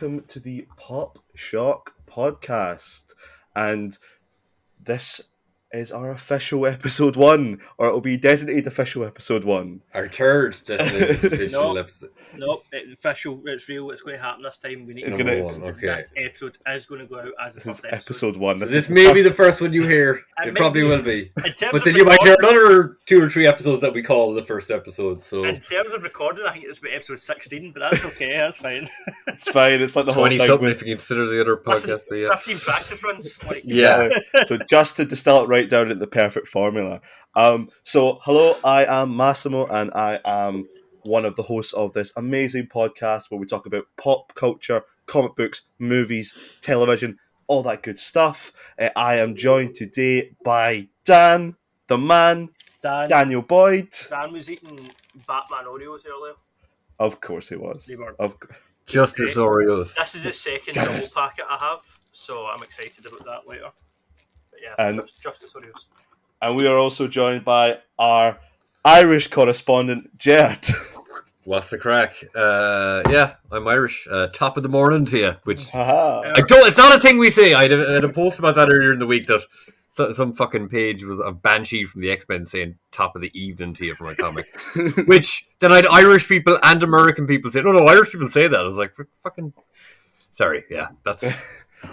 welcome to the Pop Shock podcast. And this is our official episode 1, or it'll be designated official episode 1. Our third designated official episode. No, it's official, it's real, it's going to happen this time. We need It's to gonna- know this episode is going to go out as a This is first episode 1. So this may be the first one you hear. It probably will be. But then you might hear another 2 or 3 episodes that we call the first episode. So in terms of recording, I think it's about episode 16, but that's okay, that's fine. It's fine, it's like the whole 20 thing. something if you consider the other podcast. Listen, But yeah. 15 practice runs. Like, Yeah. So just to distill it right down at the perfect formula. So hello, I am Massimo, and I am one of the hosts of this amazing podcast where we talk about pop culture, comic books, movies, television, all that good stuff. I am joined today by Dan, the man, Daniel Boyd. Dan was eating Batman Oreos earlier. Of course he was. They were. Justice Oreos. This is the second double packet I have, so I'm excited about that later. But yeah, And- Justice Oreos. And we are also joined by our Irish correspondent, Jared. What's the crack? Yeah, I'm Irish. Top of the morning to you. Which Haha. it's not a thing we say. I had a post about that earlier in the week that some fucking page was a Banshee from the X-Men saying top of the evening to you for my comic. Which then I had Irish people and American people say, no, Irish people say that. I was like, fucking sorry, yeah, that's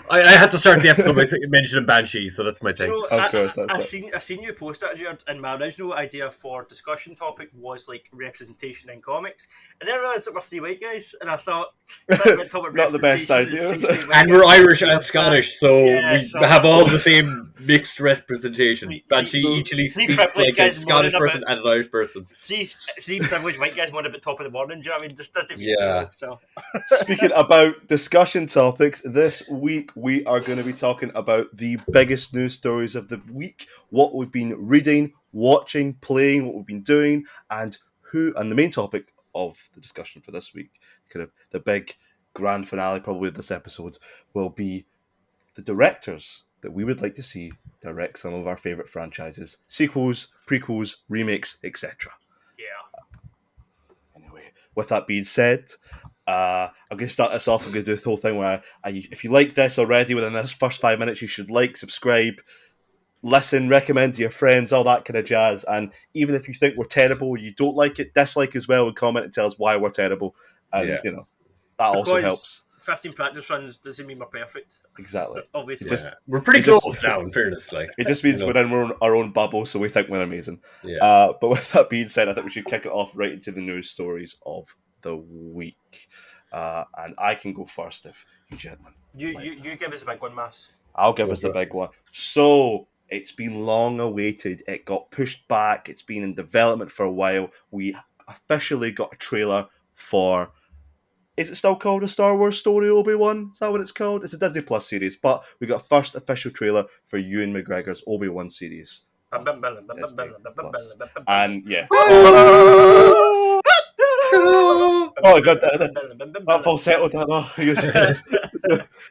I had to start the episode by mentioning Banshee, so that's my thing. You know, Of course, I that's seen you post that, Jared, and my original idea for discussion topic was like representation in comics, and then I realised that we're 3 white guys, and I thought Not the best idea, is it? And we're Irish and Scottish, so Yeah, we so- have all the same mixed representation. We- Banshee so- each speaks privileged like a guys Scottish moaning person and an Irish person. Three privileged white guys want about top of the morning. Do you know what I mean? Just doesn't mean Yeah. so. Speaking about discussion topics, this week we are going to be talking about the biggest news stories of the week, what we've been reading, watching, playing, what we've been doing, and the main topic of the discussion for this week, kind of the big grand finale probably of this episode, will be the directors that we would like to see direct some of our favourite franchises, sequels, prequels, remakes, etc. Yeah. Anyway, with that being said, I'm going to start this off. I'm going to do the whole thing where if you like this already within this first 5 minutes, you should like, subscribe, listen, recommend to your friends, all that kind of jazz. And even if you think we're terrible, you don't like it, dislike as well, and comment and tell us why we're terrible. And, Yeah. That also Because helps. 15 practice runs doesn't mean we're perfect. Exactly. Obviously. Just- We're pretty it just- close now, in fairness. Like It just means you know. we're in our own bubble, so we think we're amazing. Yeah. But with that being said, I think we should kick it off right into the news stories of the week. And I can go first if you gentlemen. You give us a big one, Mass. I'll give us the big one. So, it's been long awaited. It got pushed back. It's been in development for a while. We officially got a trailer for... Is it still called A Star Wars Story, Obi-Wan? Is that what it's called? It's a Disney Plus series. But we got a first official trailer for Ewan McGregor's Obi-Wan series. And, yeah. Oh, God, that falsetto, Dan. Oh,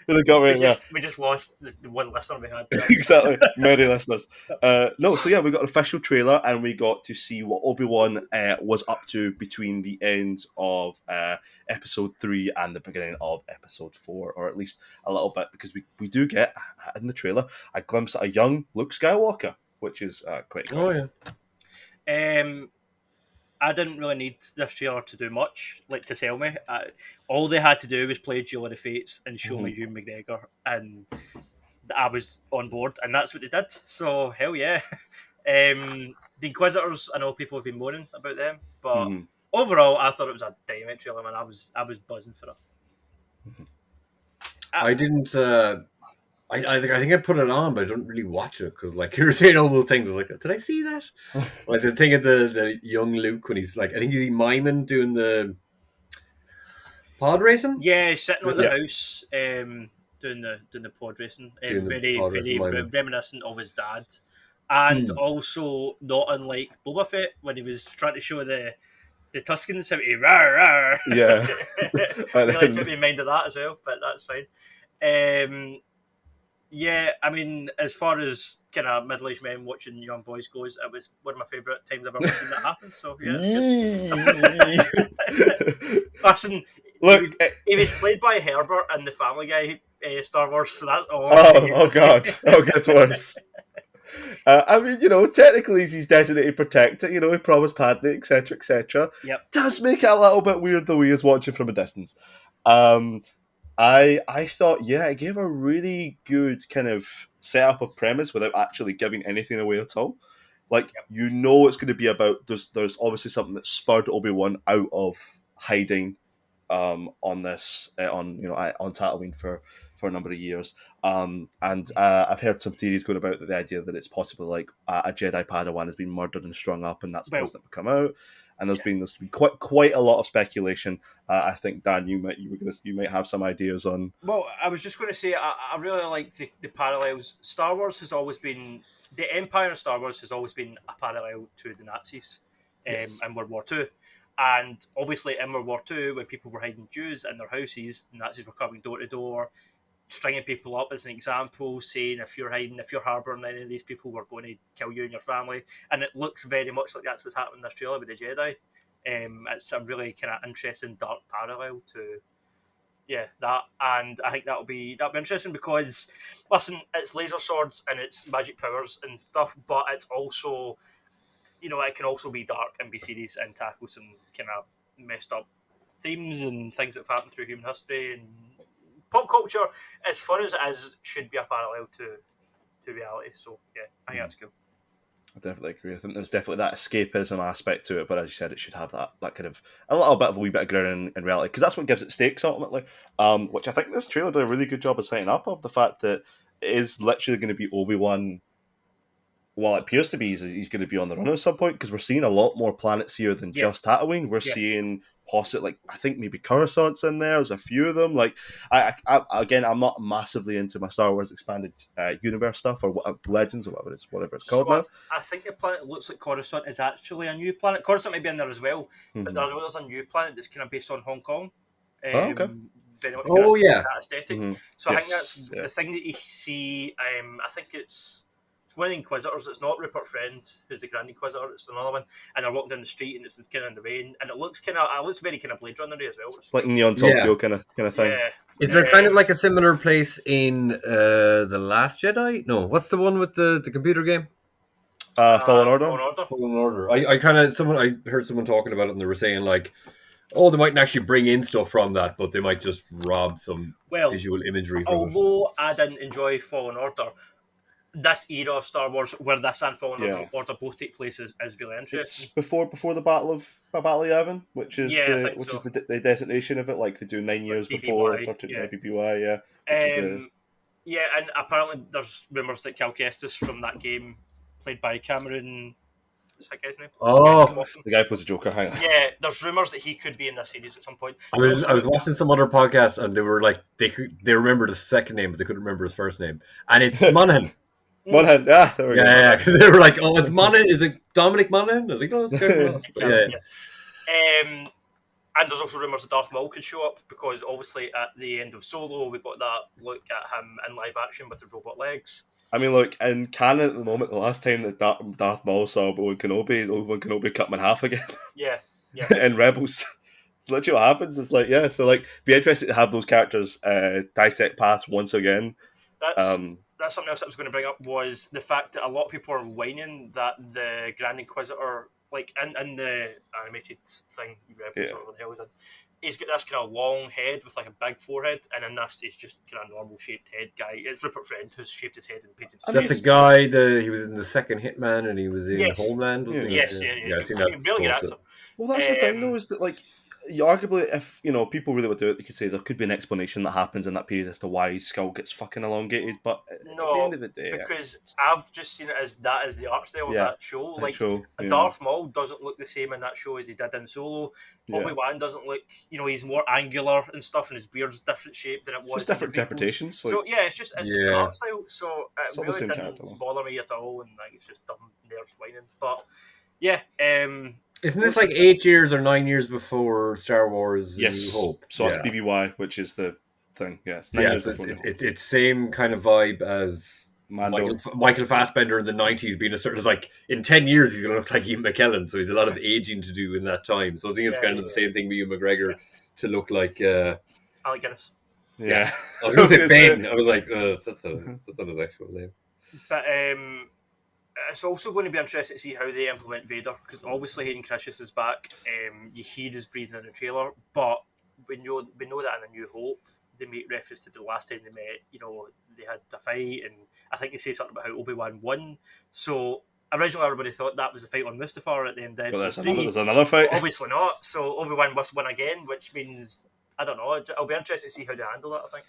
really got me. We just lost the one listener we had. Exactly. Merry listeners. So yeah, we got an official trailer and we got to see what Obi-Wan was up to between the end of episode 3 and the beginning of episode 4, or at least a little bit, because we do get in the trailer a glimpse at a young Luke Skywalker, which is quite cool. Oh yeah. I didn't really need this trailer to do much, like to tell me. All they had to do was play Duel of the Fates and show me Ewan McGregor, and I was on board, and that's what they did. So hell yeah. The Inquisitors, I know people have been moaning about them, but overall, I thought it was a dynamite trailer, man. I was buzzing for it. I didn't. I think I put it on, but I don't really watch it because, like, you're saying all those things. I was like, did I see that? Like the thing of the young Luke when he's like, I think he's miming doing the pod racing. Yeah, he's sitting on the house, doing the pod racing, Doing the very pod racing, reminiscent of his dad, and also not unlike Boba Fett when he was trying to show the Tuskens how to rawr, rawr. Yeah. Really put me in mind of that as well, but that's fine. Yeah, I mean, as far as kind of middle-aged men watching young boys goes, it was one of my favourite times I've ever seen that happen. So yeah. Listen, Look, he was played by Herbert in the Family Guy Star Wars, so that's all. oh god, it gets worse. I mean, technically he's designated protector. He promised Padme, etc., etc. Yep. Does make it a little bit weird the way he's watching from a distance. I thought, it gave a really good kind of setup of premise without actually giving anything away at all. Like, it's going to be about, there's obviously something that spurred Obi-Wan out of hiding on this, on Tatooine for a number of years. And I've heard some theories going about the idea that it's possibly like a Jedi Padawan has been murdered and strung up, and that's caused it to come out. And there's been quite a lot of speculation. I think, Dan, you might have some ideas on. Well, I was just going to say I really like the parallels. Star Wars has always been, the Empire of Star Wars has always been a parallel to the Nazis in World War II. And obviously in World War II, when people were hiding Jews in their houses, the Nazis were coming door to door, stringing people up as an example, saying if you're harbouring any of these people, we're going to kill you and your family. And it looks very much like that's what's happening in Australia with the Jedi. It's a really kind of interesting dark parallel to that, and I think that'll be interesting because, listen, it's laser swords and it's magic powers and stuff, but it's also, it can also be dark and be serious and tackle some kind of messed up themes and things that have happened through human history and pop culture. As fun as it is, should be a parallel to reality. So I think that's cool. I definitely agree. I think there's definitely that escapism aspect to it, but as you said, it should have that kind of a little bit of a wee bit of ground in reality, because that's what gives it stakes ultimately. Which I think this trailer did a really good job of setting up, of the fact that it is literally going to be Obi-Wan. Well, it appears to be he's going to be on the run at some point, because we're seeing a lot more planets here than just Tatooine. We're seeing possibly, I think maybe Coruscant's in there. There's a few of them. Like, again, I'm not massively into my Star Wars expanded universe stuff or Legends or whatever it's called now. I think the planet that looks like Coruscant is actually a new planet. Coruscant may be in there as well, but there's a new planet that's kind of based on Hong Kong. Okay. Very much that aesthetic. So I think that's the thing that you see. I think it's one of the Inquisitors. It's not Rupert Friend, who's the Grand Inquisitor. It's another one, and they're walking down the street, and it's kind of in the rain, and it looks very kind of Blade Runner-y as well. It's like Neon Tokyo kind of thing. Yeah. Is there kind of like a similar place in The Last Jedi? No, what's the one with the computer game? Fallen Order. Fallen Order. I heard someone talking about it, and they were saying like, they mightn't actually bring in stuff from that, but they might just rob some visual imagery from it. Although I didn't enjoy Fallen Order, this era of Star Wars, where this and Fallen Order both take place, is really interesting. It's before the Battle of Yavin, which is is the designation of it. Like they do 9 years before BBY. And apparently there's rumours that Cal Kestis from that game, played by Cameron. What's that guy's name? Oh, the guy plays a Joker. Hang on. Yeah, there's rumours that he could be in this series at some point. I was watching some other podcasts, and they were like they remembered his second name, but they couldn't remember his first name, and it's Monaghan. Monaghan, there we go. Yeah. They were like, "Oh, it's Monaghan. Is it Dominic Monaghan?" I was like, "Oh, that's good." And there's also rumours that Darth Maul could show up, because obviously at the end of Solo we got that look at him in live action with his robot legs. I mean, look, in canon at the moment, the last time that Darth Maul saw Obi-Wan Kenobi cut him in half again. Yeah. In Rebels. It's literally what happens. It's like, so like, be interested to have those characters dissect paths once again. That's something else I was going to bring up, was the fact that a lot of people are whining that the Grand Inquisitor, like in the animated thing, Rebels or whatever the hell is it, he's got this kind of long head with like a big forehead, and in this he's just kind of normal shaped head guy. It's Rupert Friend who's shaved his head and painted his That's the guy he was in the second Hitman, and he was in Homeland, wasn't he? Yes, I've seen that. Really good actor. Well, that's the thing though, is that like, arguably, if people really would do it, they could say there could be an explanation that happens in that period as to why his skull gets fucking elongated. But at the end of the day, because I've just seen it as that is the art style of that show. Like, Darth Maul doesn't look the same in that show as he did in Solo. Obi-Wan doesn't look, he's more angular and stuff, and his beard's different shape than it was. Just different interpretations. So it's just the art style. So it really didn't bother me at all, and like, it's just dumb nerves whining. But isn't this like 8 years or 9 years before Star Wars New Hope? So it's BBY, which is the thing. Yes, it's same kind of vibe as Michael Fassbender in the 90s, being a sort of like, in 10 years he's going to look like Ian McKellen, so he's a lot of aging to do in that time. So I think it's kind of the same thing with Ewan McGregor to look like Alec Guinness. Yeah. I was going to say Ben. I was like, that's not his actual name. But it's also going to be interesting to see how they implement Vader, because obviously Hayden Christensen is back. You hear his breathing in the trailer, but we know that in A New Hope they make reference to the last time they met. You know, they had a fight, and I think they say something about how Obi-Wan won. So originally everybody thought that was the fight on Mustafar at the end of But episode 3. there's another fight. But obviously not. So Obi-Wan must win again, which means, I don't know. I'll be interested to see how they handle that, I think.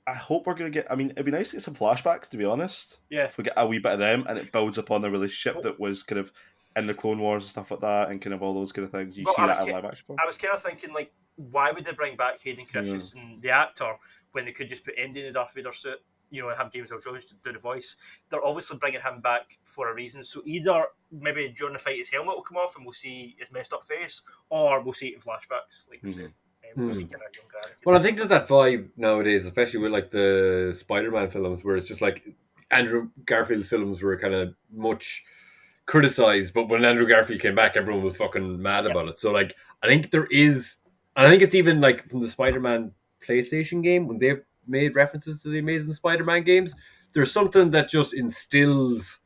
I hope we're going to get... I mean, it'd be nice to get some flashbacks, to be honest. Yeah. If we get a wee bit of them, and it builds upon the relationship that was kind of in the Clone Wars and stuff like that, and kind of all those kind of things. You see that in live action form. I was kind of thinking, like, why would they bring back Hayden Christensen, the actor, when they could just put Andy in the Darth Vader suit, you know, and have James Earl Jones to do the voice? They're obviously bringing him back for a reason. So either maybe during the fight his helmet will come off and we'll see his messed up face, or we'll see it in flashbacks, like you said. Well, I think there's that vibe nowadays, especially with like the Spider-Man films, where it's just like Andrew Garfield's films were kind of much criticized, but when Andrew Garfield came back, everyone was fucking mad about it. So like, I think there is, and I think it's even like from the Spider-Man PlayStation game, when they've made references to the Amazing Spider-Man games, there's something that just instills,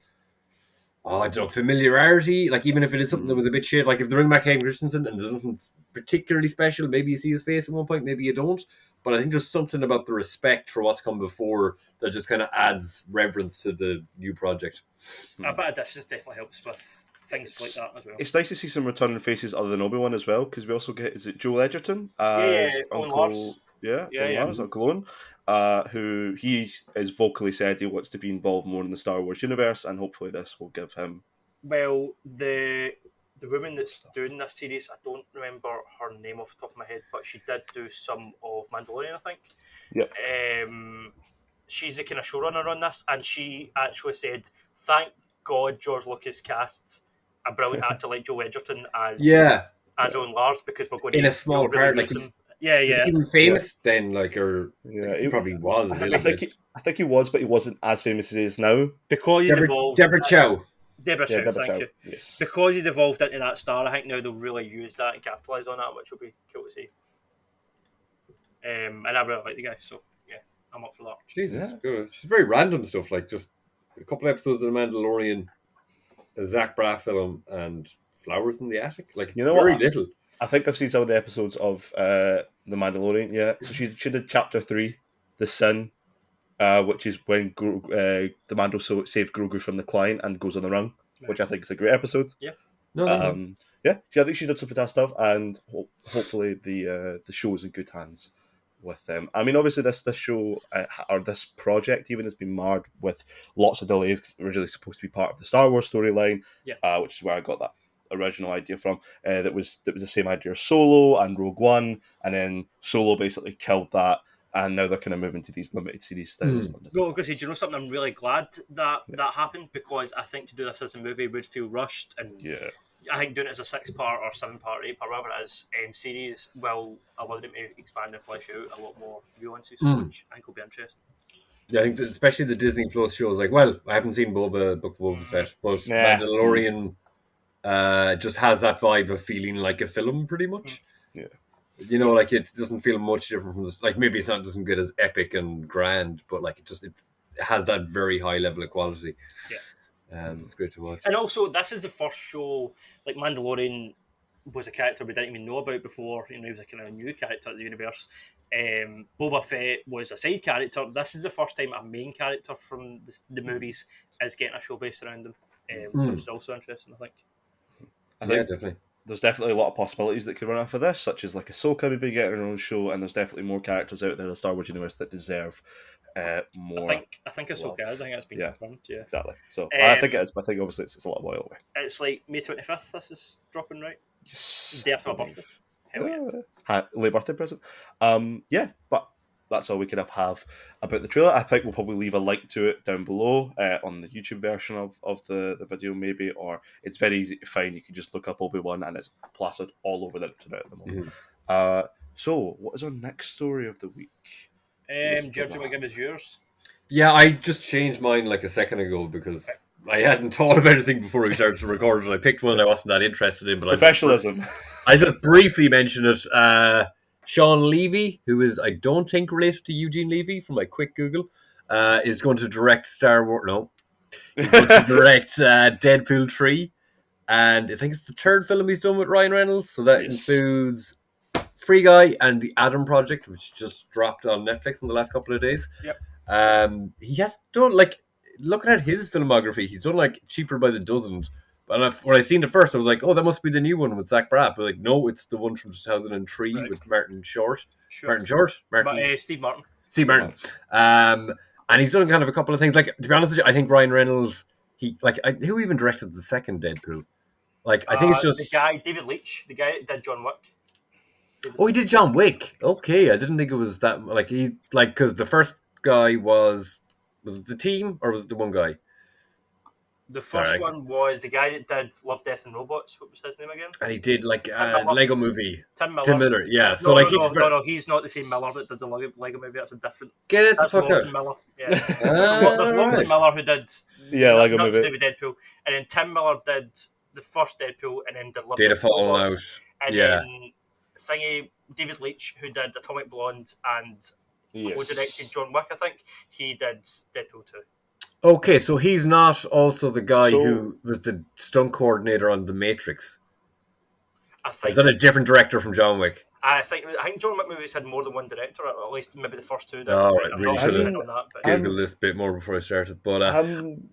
I don't know, familiarity. Like, even if it is something that was a bit shit, like if they bring back Hayden Christensen and there's nothing particularly special, maybe you see his face at one point, maybe you don't. But I think there's something about the respect for what's come before that just kind of adds reverence to the new project. A bit of distance definitely helps with things like that as well. It's nice to see some returning faces other than Obi-Wan as well, because we also get, is it Joel Edgerton? Owen Lars. Lars, Uncle Owen, who he is vocally said he wants to be involved more in the Star Wars universe, and hopefully this will give him... Well, the woman that's doing this series, I don't remember her name off the top of my head, but she did do some of Mandalorian, I think. Yeah. She's the kind of showrunner on this, and she actually said, thank God George Lucas cast a brilliant actor like Joel Edgerton as Owen Lars, because we're going in to a small part, like him. Yeah. Is he even famous then? Like, or he probably was. I think he was, but he wasn't as famous as he is now. Because he's evolved. Deborah Chow, thank you. Yes. Because he's evolved into that star, I think now they'll really use that and capitalise on that, which will be cool to see. And I really like the guy, so yeah, I'm up for that. Jesus, good. It's very random stuff, like just a couple episodes of The Mandalorian, a Zach Braff film, and Flowers in the Attic. Like, you know very what? little. I think I've seen some of the episodes of The Mandalorian, yeah. So she did Chapter 3, The Sin, which is when the Mando saves Grogu from the client and goes on the run, which I think is a great episode. Yeah. Yeah, I think she did some fantastic stuff, and hopefully the show is in good hands with them. I mean, obviously this show, or this project even, has been marred with lots of delays, because it was originally supposed to be part of the Star Wars storyline, which is where I got that original idea from. That was the same idea as Solo and Rogue One, and then Solo basically killed that, and now they're kind of moving to these limited series styles. Well, because do you know something? I'm really glad that happened, because I think to do this as a movie would feel rushed, and I think doing it as a 6-part or 7-part or 8-part, whatever it is, series will allow them to expand and flesh out a lot more nuances, which I think will be interesting. Yeah, I think especially the Disney Plus shows. Like, well, I haven't seen Book of Boba Fett, but Mandalorian just has that vibe of feeling like a film, pretty much. Yeah, you know, like it doesn't feel much different from this. Like, maybe doesn't get as epic and grand, but like it has that very high level of quality. Yeah. It's great to watch. And also, this is the first show, like Mandalorian was a character we didn't even know about before. You know, he was a kind of new character of the universe. Boba Fett was a side character. This is the first time a main character from the movies is getting a show based around him, which is also interesting, I think. I think definitely. There's definitely a lot of possibilities that could run out for this, such as like Ahsoka maybe getting her own show, and there's definitely more characters out there in the Star Wars universe that deserve more. I think Ahsoka is. I think that's been confirmed. Yeah, exactly. So I think it is, but I think obviously it's a lot of while away. It's like May 25th. This is dropping, right? Yes. Day after my birthday. Hell yeah. Late birthday present. But that's all we could have about the trailer. I think we'll probably leave a link to it down below on the YouTube version of the video, maybe, or it's very easy to find. You can just look up Obi-Wan and it's plastered all over the internet at the moment. So, what is our next story of the week? Do you want to give us yours? Yeah, I just changed mine like a second ago because I hadn't thought of anything before we started to record it. I picked one I wasn't that interested in. But professionalism. I just briefly mentioned it. Sean Levy, who is, I don't think, related to Eugene Levy from my quick Google, is going to direct Star Wars. No, he's going to direct Deadpool 3. And I think it's the third film he's done with Ryan Reynolds. So that includes Free Guy and The Adam Project, which just dropped on Netflix in the last couple of days. Yep. He has done, looking at his filmography, he's done, Cheaper by the Dozen. And when I seen it first, I was like, oh, that must be the new one with Zach Braff. But no, it's the one from 2003 with Martin Short. Sure. Steve Martin. Steve Martin. And he's done kind of a couple of things. To be honest with you, I think Ryan Reynolds, who even directed the second Deadpool? I think it's just... The guy, David Leitch, the guy that did John Wick. He did John Wick. Okay, I didn't think it was that... because the first guy was it the team, or was it the one guy? The first one was the guy that did Love, Death and Robots. What was his name again? And he did Lego Movie. Tim Miller. Tim Miller, yeah. No, he's not the same Miller that did the Lego Movie. That's a different... Get the fuck out. Tim Miller. Yeah. There's Lord Miller who did... Lego Movie. To do with Deadpool. And then Tim Miller did the first Deadpool and then did Love, Data Death and Falling Robots. Out. And then David Leitch, who did Atomic Blonde and co-directed John Wick, I think, he did Deadpool 2. Okay, so he's not also the guy who was the stunt coordinator on The Matrix. I think. Is that a different director from John Wick? I think John Wick movies had more than one director, or at least maybe the first two. Really should have Googled this bit more before I started. But I'm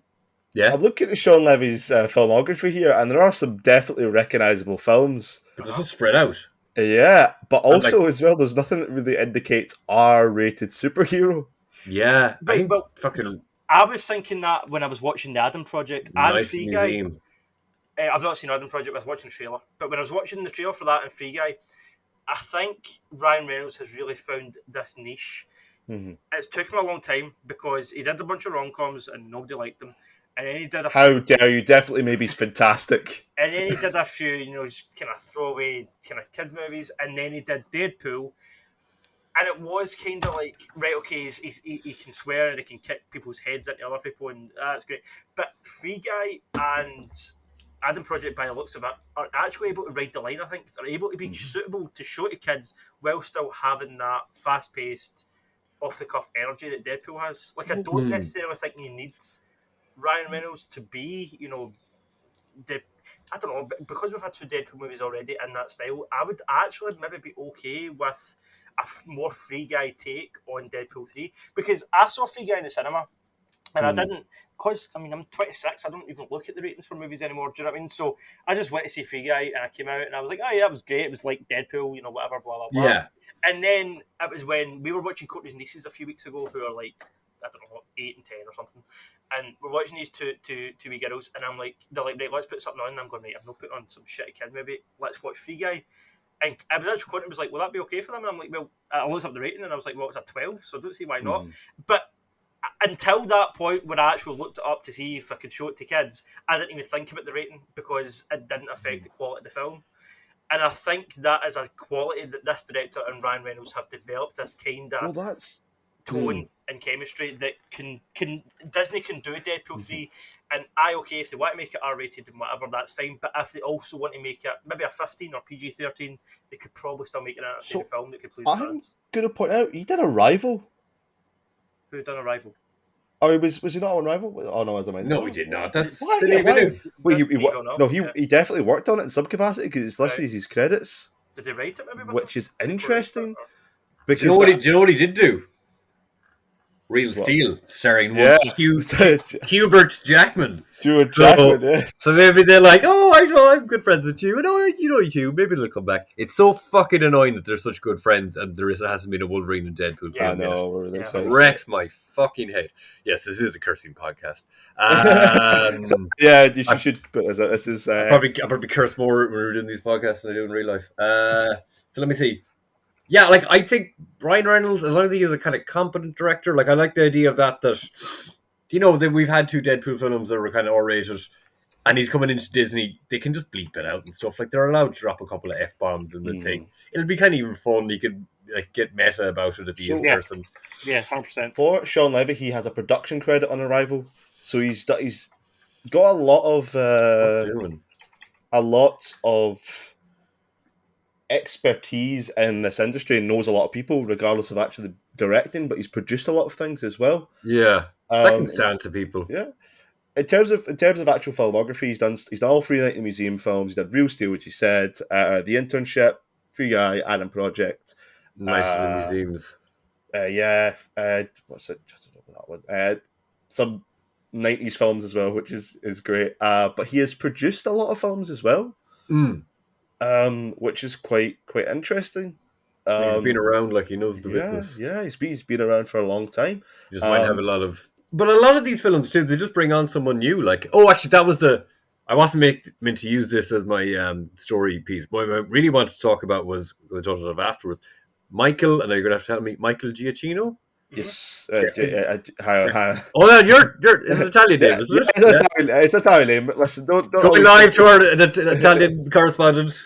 looking at Sean Levy's filmography here, and there are some definitely recognisable films. But they're just spread out. Yeah, but also as well, there's nothing that really indicates R-rated superhero. Yeah, I was thinking that when I was watching the Adam Project and Free Guy. I've not seen Adam Project, but I was watching the trailer. But when I was watching the trailer for that and Free Guy, I think Ryan Reynolds has really found this niche. Mm-hmm. It's took him a long time because he did a bunch of rom-coms and nobody liked them. And then he did How dare you? Definitely Maybe's fantastic. And then he did a few, just kind of throwaway kind of kids movies. And then he did Deadpool. And it was kind of like, right, okay, he can swear and he can kick people's heads into other people, and that's great. But Free Guy and Adam Project, by the looks of it, are actually able to ride the line, I think. They're able to be suitable to show to kids while still having that fast-paced, off-the-cuff energy that Deadpool has. I don't necessarily think you need Ryan Reynolds to be, I don't know, because we've had two Deadpool movies already in that style, I would actually maybe be okay with a more Free Guy take on Deadpool 3, because I saw Free Guy in the cinema and I didn't, because I'm 26, I don't even look at the ratings for movies anymore, do you know what I mean? So I just went to see Free Guy and I came out and I was like, oh yeah, it was great, it was like Deadpool, whatever, blah blah blah. Yeah. And then it was when we were watching Courtney's nieces a few weeks ago, who are like, I don't know, 8 and 10 or something, and we're watching these two wee girls, and I'm like, they're like, right, let's put something on, and I'm going, right, I'm not putting on some shitty kids movie, let's watch Free Guy. And I was actually, Courtney was like, will that be okay for them? And I'm like, well, I looked up the rating and I was like, well, it's a 12, so I don't see why not. But until that point when I actually looked it up to see if I could show it to kids, I didn't even think about the rating because it didn't affect the quality of the film. And I think that is a quality that this director and Ryan Reynolds have developed, this kind of tone and chemistry that can Disney can do Deadpool 3. And okay, if they want to make it R-rated and whatever, that's fine. But if they also want to make it maybe a 15 or PG-13, they could probably still make it a film that could please fans. I'm going to point out, he did Arrival. Who done Arrival? Oh, was he not on Arrival? Oh no, as I mean, no, he did not. That's why? He definitely worked on it in some capacity because it's listed as his credits. Did they write it? Maybe, which is interesting. Because do you know what he did do? Real Steel, starring Hubert Jackman. So maybe they're like, oh, I know, I'm good friends with you. And Hugh, maybe they'll come back. It's so fucking annoying that they're such good friends and there hasn't been a Wolverine and Deadpool film. I know. It wrecks my fucking head. Yes, this is a cursing podcast. You should put this is... I probably curse more when we're doing these podcasts than I do in real life. So let me see. Yeah, I think Ryan Reynolds, as long as he is a kind of competent director, I like the idea of that we've had two Deadpool films that were kind of R-rated, and he's coming into Disney, they can just bleep it out and stuff. They're allowed to drop a couple of F-bombs in the thing. It'll be kind of even fun. You could get meta about it if he is a person. Yeah, 100%. For Sean Levy, he has a production credit on Arrival, so he's got a lot of expertise in this industry and knows a lot of people, regardless of actually directing. But he's produced a lot of things as well. Yeah, that can stand to people. Yeah. In terms of actual filmography, he's done all 3 Night in the Museum films. He did Real Steel, which he said, The Internship, Free Guy, Adam Project. Nice little museums. What's it? Just that one. Some 90s films as well, which is great. But he has produced a lot of films as well, which is quite interesting. He's been around, like he knows the business. Yeah, he's been around for a long time. Just might have a lot of these films too. They just bring on someone new. Like, oh, actually, that was I wasn't meant to use this as my story piece. What I really wanted to talk about was the total of afterwards. Michael, and you're gonna have to tell me, Michael Giacchino. Yes. Oh, no, you're it's an Italian name, isn't it? It's an Italian name. But listen, don't going live to our Italian correspondent.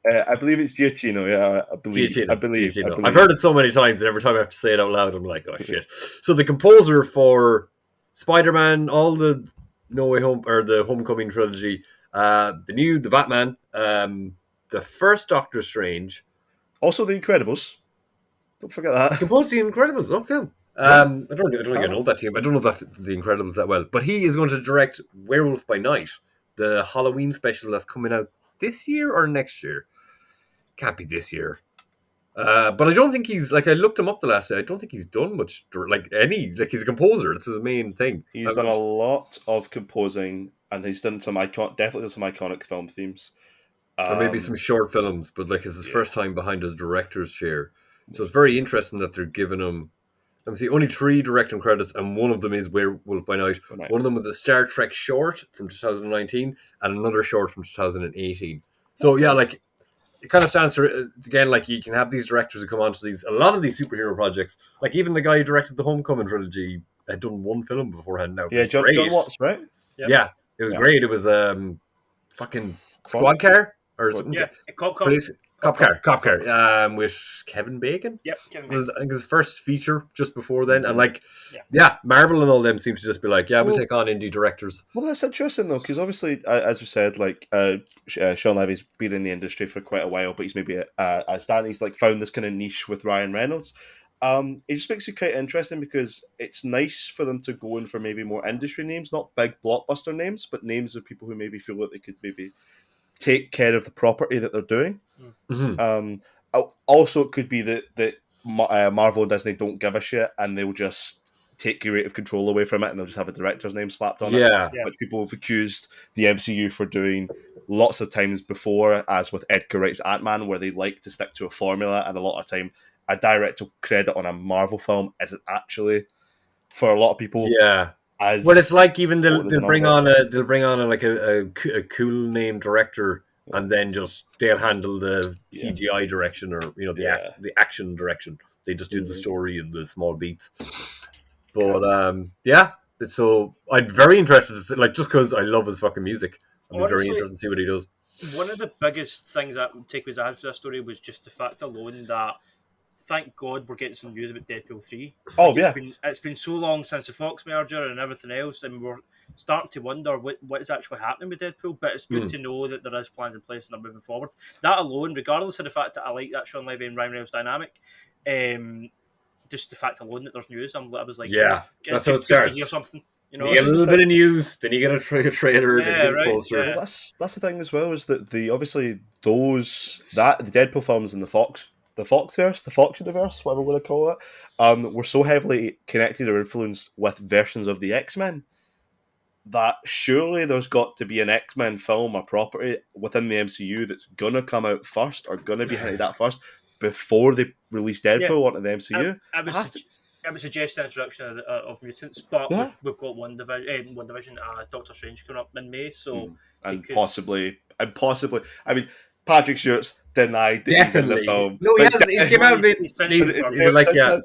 I believe it's Giacchino. Yeah, I believe. Giacchino. I've heard it so many times, and every time I have to say it out loud, I'm like, oh shit. So the composer for Spider-Man, all the No Way Home or the Homecoming trilogy, the Batman, the first Doctor Strange, also the Incredibles. Don't forget that. He composed the Incredibles. Okay. I don't think I know that team. I don't know the Incredibles that well, but he is going to direct Werewolf by Night, the Halloween special that's coming out this year or next year. Can't be this year. But I don't think he's I looked him up the last day. I don't think he's done much he's a composer. That's his main thing. He's done a lot of composing, and he's done definitely done some iconic film themes. Or maybe some short films, but it's his first time behind a director's chair. So it's very interesting that they're giving him. Let me see, only 3 directing credits, and one of them is Werewolf by Night. One of them was a Star Trek short from 2019, and another short from 2018. So it kind of stands for, again, you can have these directors who come onto a lot of these superhero projects. Even the guy who directed the Homecoming trilogy had done 1 film beforehand. Now, yeah, John Watts, right? Yep. Yeah, it was great. It was fucking Squad Car or something. Yeah, Cop Car, with Kevin Bacon. Yep, Kevin Bacon. I think his first feature just before then, and Marvel and all them seem to just be we'll take on indie directors. Well, that's interesting though, because obviously, as we said, Sean Levy's been in the industry for quite a while, but he's maybe he's found this kind of niche with Ryan Reynolds. It just makes it quite interesting because it's nice for them to go in for maybe more industry names, not big blockbuster names, but names of people who maybe feel that they could maybe take care of the property that they're doing. Mm-hmm. Also, it could be that Marvel and Disney don't give a shit and they'll just take creative control away from it and they'll just have a director's name slapped on it. Which people have accused the MCU for doing lots of times before, as with Edgar Wright's Ant-Man, where they like to stick to a formula, and a lot of time a director credit on a Marvel film isn't actually, for a lot of people, well, it's even they'll bring on a cool name director, and then just they'll handle the CGI direction or the action direction. They just do the story and the small beats. But so I'm very interested to see, just because I love his fucking music. I'm very interested to see what he does. One of the biggest things that takeaways I had for this story was just the fact alone that, thank God, we're getting some news about Deadpool 3. It's been so long since the Fox merger and everything else, and we're starting to wonder what is actually happening with Deadpool. But it's good to know that there is plans in place and they're moving forward. That alone, regardless of the fact that I like that Sean Levy and Ryan Reynolds dynamic, just the fact alone that there's news, I was like, that's how it starts. To hear something. You get a little bit of news, then you get a trailer, then you get poster. Well, that's the thing as well, is that the Deadpool films and the Foxverse, the Fox universe, whatever we want to call it, were so heavily connected or influenced with versions of the X-Men that surely there's got to be an X-Men film or property within the MCU that's gonna come out first or gonna be hinted at first before they release Deadpool onto the MCU. I would suggest the introduction of mutants, but we've got One Division, Doctor Strange coming up in May, so possibly. I mean, Patrick Stewart's denied definitely the film. No, he came out of it. He's like, okay.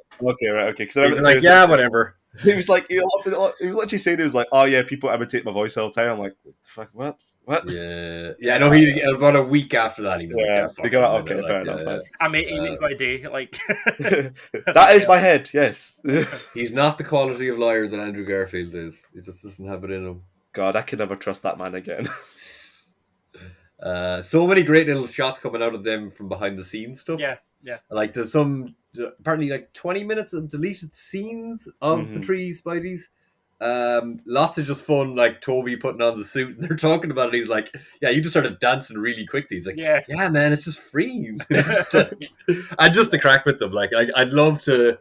Whatever. He was literally saying, he was like, oh yeah, people imitate my voice all the time. I'm like, fuck, what? Yeah. No, he about a week after that, he was they go, okay, fair enough. I mean, even by day, that is my head. Yes, he's not the quality of liar that Andrew Garfield is. He just doesn't have it in him. God, I could never trust that man again. So many great little shots coming out of them from behind the scenes stuff. Yeah. Like there's some apparently like 20 minutes of deleted scenes of the three Spideys. Lots of just fun, like Toby putting on the suit and they're talking about it. He's like, yeah, you just started dancing really quickly. He's like, Yeah. yeah, man, it's just free. And just the crack with them. Like I'd love to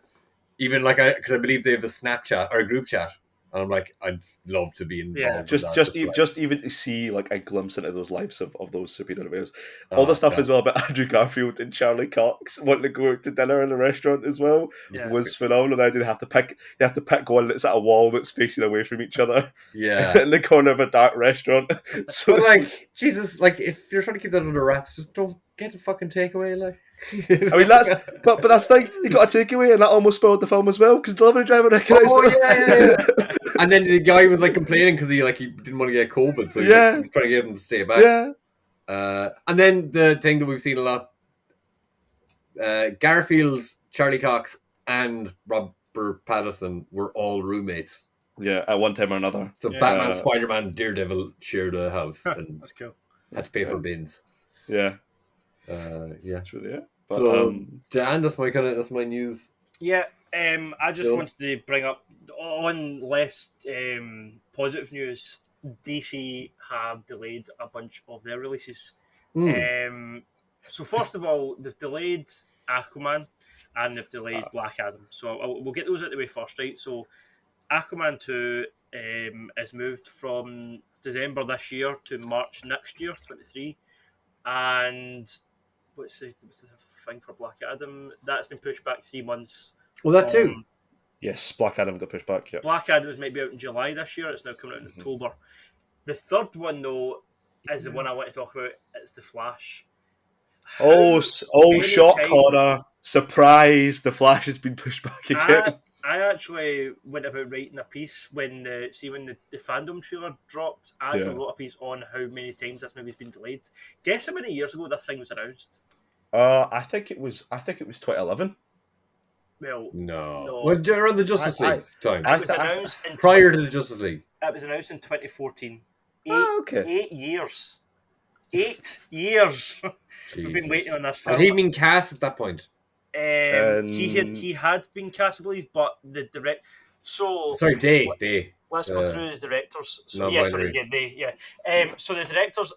even like because I believe they have a Snapchat or a group chat. And I'm like, I'd love to be involved. Just in that, just even to see like a glimpse into those lives of those superheroes. All the stuff God. as well about Andrew Garfield and Charlie Cox wanting to go out to dinner in a restaurant as well was phenomenal. They have to pick one that's at a wall that's facing away from each other. Yeah. In the corner of a dark restaurant. So but like Jesus, like if you're trying to keep that under wraps, just don't get a fucking takeaway. Like I mean that's but that's the thing, you got a takeaway and that almost spoiled the film as well because the delivery driver recognised yeah. And then the guy was like complaining because he didn't want to get COVID, so he was trying to get him to stay back. Yeah. And then the thing that we've seen a lot, Garfield, Charlie Cox, and Robert Pattinson were all roommates. Yeah, at one time or another. So Batman, Spider-Man, Daredevil shared a house and That's cool. had to pay for bins. Yeah. It's really, yeah. But, so Dan, that's my news. Yeah, I just wanted to bring up on less positive news. DC have delayed a bunch of their releases. So first of all, they've delayed Aquaman and they've delayed Black Adam. So we'll get those out of the way first, right? So Aquaman 2 is moved from December this year to March next year, 23. And what's the thing for Black Adam? That's been pushed back 3 months. Well, that too. Yes, Black Adam got pushed back. Yeah. Black Adam was maybe out in July this year. It's now coming out in October. The third one, though, is the one I want to talk about. It's The Flash. Shock horror. Surprise, The Flash has been pushed back again. I actually went about writing a piece when the fandom trailer dropped. I actually wrote a piece on how many times this movie's been delayed. Guess how many years ago this thing was announced? I think it was 2011. Well, no. Well, around the Justice League time. It was announced prior to the Justice League. It was announced in 2014. 8 years. 8 years. We've been waiting on this film. Had he been cast at that point? He had been cast, I believe, but the direct. So they. Let's go through the directors. So So the directors,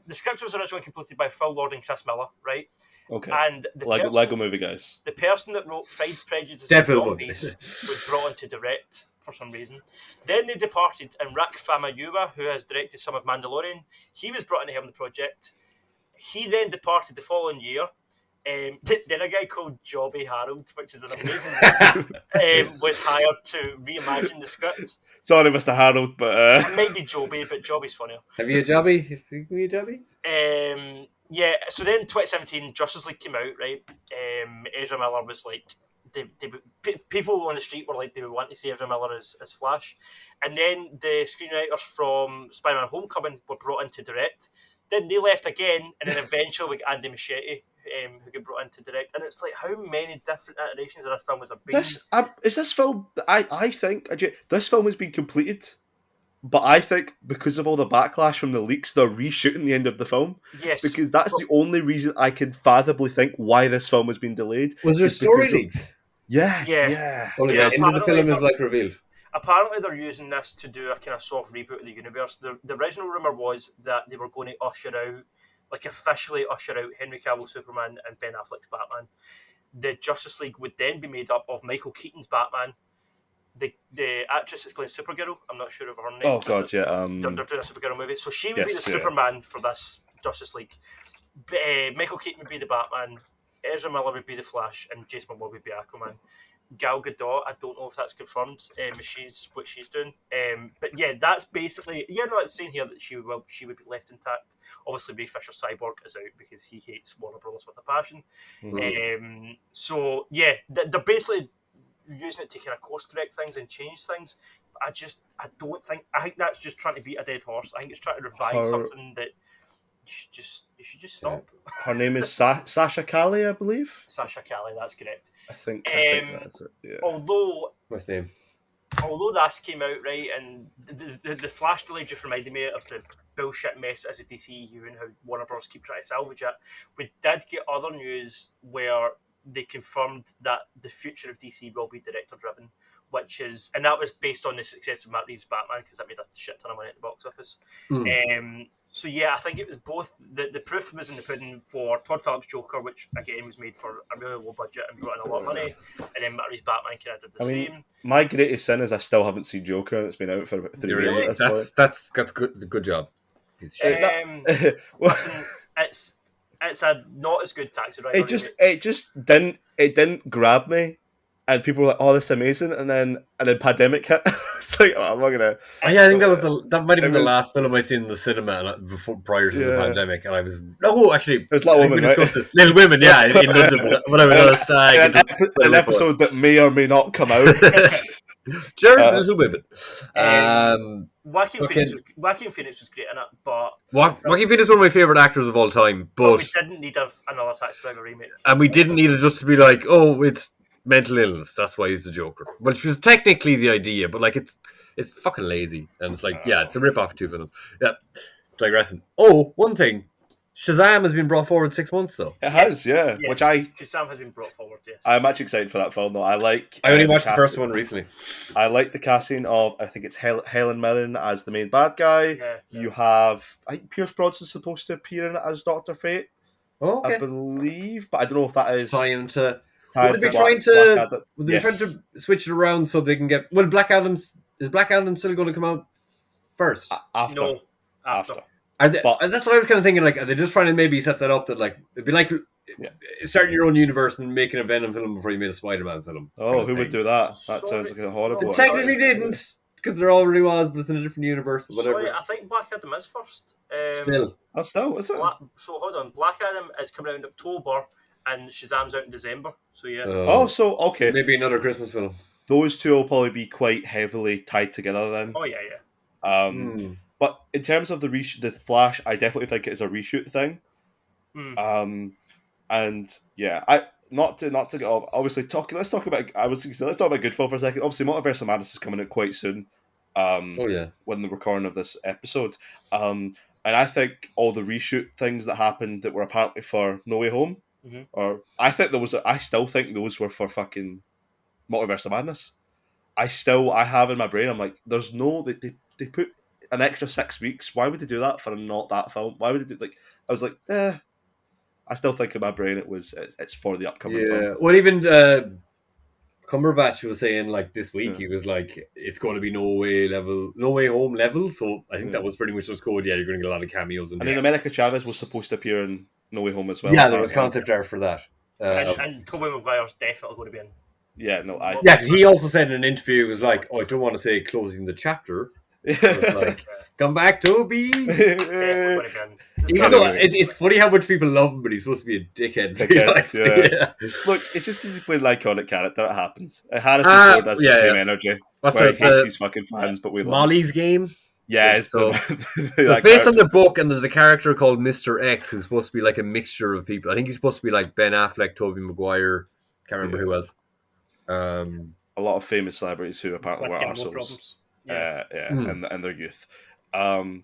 the script was originally completed by Phil Lord and Chris Miller, right? Okay. And the Lego Movie guys. The person that wrote Pride, Prejudice, and Zombies was brought in to direct for some reason. Then they departed, and Rak Famuyiwa, who has directed some of Mandalorian, he was brought in to helm the project. He then departed the following year. Then a guy called Jobby Harold, which is an amazing name, was hired to reimagine the script. Sorry, Mr. Harold, but it might be Jobby, but Jobby's funnier. Have you a Jobby? Yeah. So then, 2017, Justice League came out, right? Ezra Miller was like, people on the street were like, they would want to see Ezra Miller as Flash, and then the screenwriters from Spider-Man: Homecoming were brought in to direct. Then they left again, and then eventually we got Andy Muschietti, who got brought in to direct. And it's like, how many different iterations of this film has there been? Is this film... I think this film has been completed, but I think because of all the backlash from the leaks, they're reshooting the end of the film. Yes. Because that's the only reason I can fathomably think why this film has been delayed. Was there story leaks? Yeah. Only the end of the film is revealed. Apparently, they're using this to do a kind of soft reboot of the universe. The original rumor was that they were going to officially usher out Henry Cavill's Superman and Ben Affleck's Batman. The Justice League would then be made up of Michael Keaton's Batman, the actress that's playing Supergirl. I'm not sure of her name. Oh God, yeah. They're doing a Supergirl movie, so she would be the Superman for this Justice League. Michael Keaton would be the Batman. Ezra Miller would be the Flash, and Jason Momoa would be Aquaman. Gal Gadot, I don't know if that's confirmed. She's what she's doing. But yeah, that's basically. Yeah, no, it's saying here that she would be left intact. Obviously, Ray Fisher Cyborg is out because he hates Warner Bros. With a passion. Mm-hmm. So yeah, they're basically using it to kind of course correct things and change things. I think that's just trying to beat a dead horse. I think it's trying to revive something that you should just stop. Her name is Sasha Calle, I believe. Sasha Calle, that's correct. I think that's it. Yeah. Although this came out, right, and the Flash delay just reminded me of the bullshit mess as a DCEU and how Warner Bros. Keep trying to salvage it. We did get other news where they confirmed that the future of DC will be director driven, and that was based on the success of Matt Reeves' Batman, because that made a shit ton of money at the box office. So yeah, I think it was both. The proof was in the pudding for Todd Phillips' Joker, which again was made for a really low budget and brought in a lot of money, and then Matt Reeves' Batman kind of did the same. My greatest sin is I still haven't seen Joker, and it's been out for about 3 years. Really? That's good. Good job. Listen, it's a not as good Taxi Driver. It didn't grab me, and people were like, "Oh, this is amazing," and then pandemic hit. It's like, oh, I'm not gonna. I think that might have been the last film I seen in the cinema prior to the pandemic, and I was actually there's Little Women, right? Little Women, yeah, in London when I was on a stag. An episode that may or may not come out. Jared's Little Women. Joaquin Phoenix was great in it, but Joaquin Phoenix is one of my favorite actors of all time. But we didn't need another Taxi Driver remake, and we didn't need it just to be like, oh, it's mental illness. That's why he's the Joker. Which was technically the idea, but like it's fucking lazy, and it's like it's a rip off of two films. Yeah, digressing. Oh, one thing. Shazam has been brought forward 6 months, though. It has, yeah. Yes. Which Shazam has been brought forward. Yes, I'm actually excited for that film, though. I only watched the first one recently. I like the casting of, I think it's Helen Mirren as the main bad guy. Yeah. You have, I think Pierce Brosnan's supposed to appear in it as Dr. Fate. Oh, okay. I believe, but I don't know if that is trying to. Would they trying to switch it around so they can get? Well, Black Adam still going to come out first? After. That's what I was kind of thinking. Like, are they just trying to maybe set that up that like it'd be like starting your own universe and making a Venom film before you made a Spider-Man film? Oh, who would do that? That sounds like a horrible. They technically didn't, because there already was, but it's in a different universe. Whatever. Sorry, I think Black Adam is first. Still, is it? So hold on, Black Adam is coming out in October, and Shazam's out in December. So yeah. So okay, maybe another Christmas film. Those two will probably be quite heavily tied together then. Oh yeah. But in terms of the Flash, I definitely think it is a reshoot thing. And yeah, not to get off. Obviously, let's talk about Goodfall for a second. Obviously, Multiverse of Madness is coming out quite soon. When the recording of this episode, and I think all the reshoot things that happened that were apparently for No Way Home, or I still think those were for fucking Multiverse of Madness. I have in my brain. I'm like, there's no they put an extra 6 weeks. Why would they do that for not that film? Why would they do I was like, I still think in my brain it's for the upcoming film. Well, even Cumberbatch was saying like this week he was like it's going to be No Way Home level. So I think that was pretty much just code. Yeah, you're going to get a lot of cameos. And then America Chavez was supposed to appear in No Way Home as well. Yeah, there was concept there for that. And Tobey Maguire's definitely going to be in. Yeah, no, he also said in an interview, it was like, I don't want to say closing the chapter. It's like, come back, Toby. Even though it's funny how much people love him, but he's supposed to be a dickhead. Look, it's just because he played an iconic character. It happens. Harrison Ford has the same energy. Where he hates his fucking fans, but we love Molly's Game. Yeah, so based on the book, and there's a character called Mr. X who's supposed to be like a mixture of people. I think he's supposed to be like Ben Affleck, Tobey Maguire. Can't remember who else. A lot of famous celebrities who apparently were arseholes. And their youth. I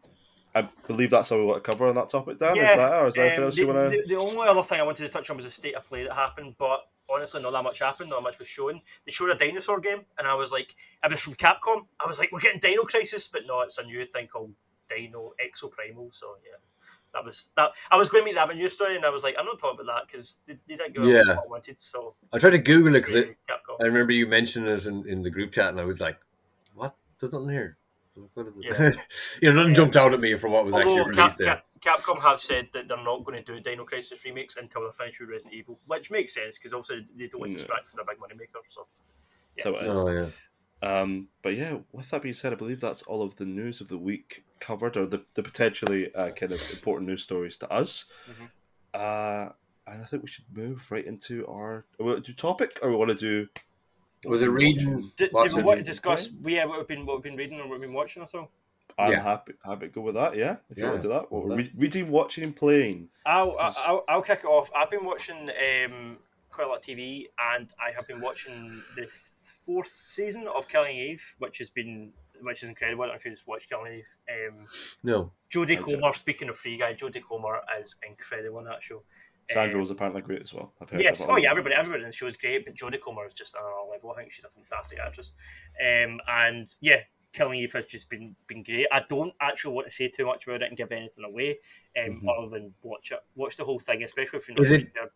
believe that's all we want to cover on that topic, Dan. Is there anything else you want to... The only other thing I wanted to touch on was the state of play that happened, but honestly, not that much happened, not much was shown. They showed a dinosaur game, and I was like, it was from Capcom. I was like, we're getting Dino Crisis, but no, it's a new thing called Dino Exoprimal, so yeah. That was that. I was going to make that a news story, and I was like, I'm not talking about that because they didn't give me what I wanted. So I tried to Google it because I remember you mentioned it in the group chat, and I was like, "What? There's nothing here." Nothing jumped out at me from what was actually released there. Capcom have said that they're not going to do Dino Crisis remakes until they're finished with Resident Evil, which makes sense because obviously they don't want to distract from their big money maker. So it is. But yeah, with that being said, I believe that's all of the news of the week covered, or the potentially kind of important news stories to us. And I think we should move right into our topic, or we want to do. Was it reading? Do we want to discuss? What we've been reading or what we've been watching at all? I'm happy to go with that. Yeah, if you want to do that, reading, watching, and playing. I'll kick it off. I've been watching quite a lot of TV, and I have been watching the 4th season of Killing Eve, which has been which is incredible. I don't know if you just watched Killing Eve. No. Jodie Comer, speaking of Free Guy, Jodie Comer is incredible on that show. Sandra was apparently great as well. I've heard Yes, of it. everybody in the show is great, but Jodie Comer is just on another level. I think she's a fantastic actress. And yeah, Killing Eve has just been great. I don't actually want to say too much about it and give anything away, other than watch it. Watch the whole thing, especially if you're not prepared.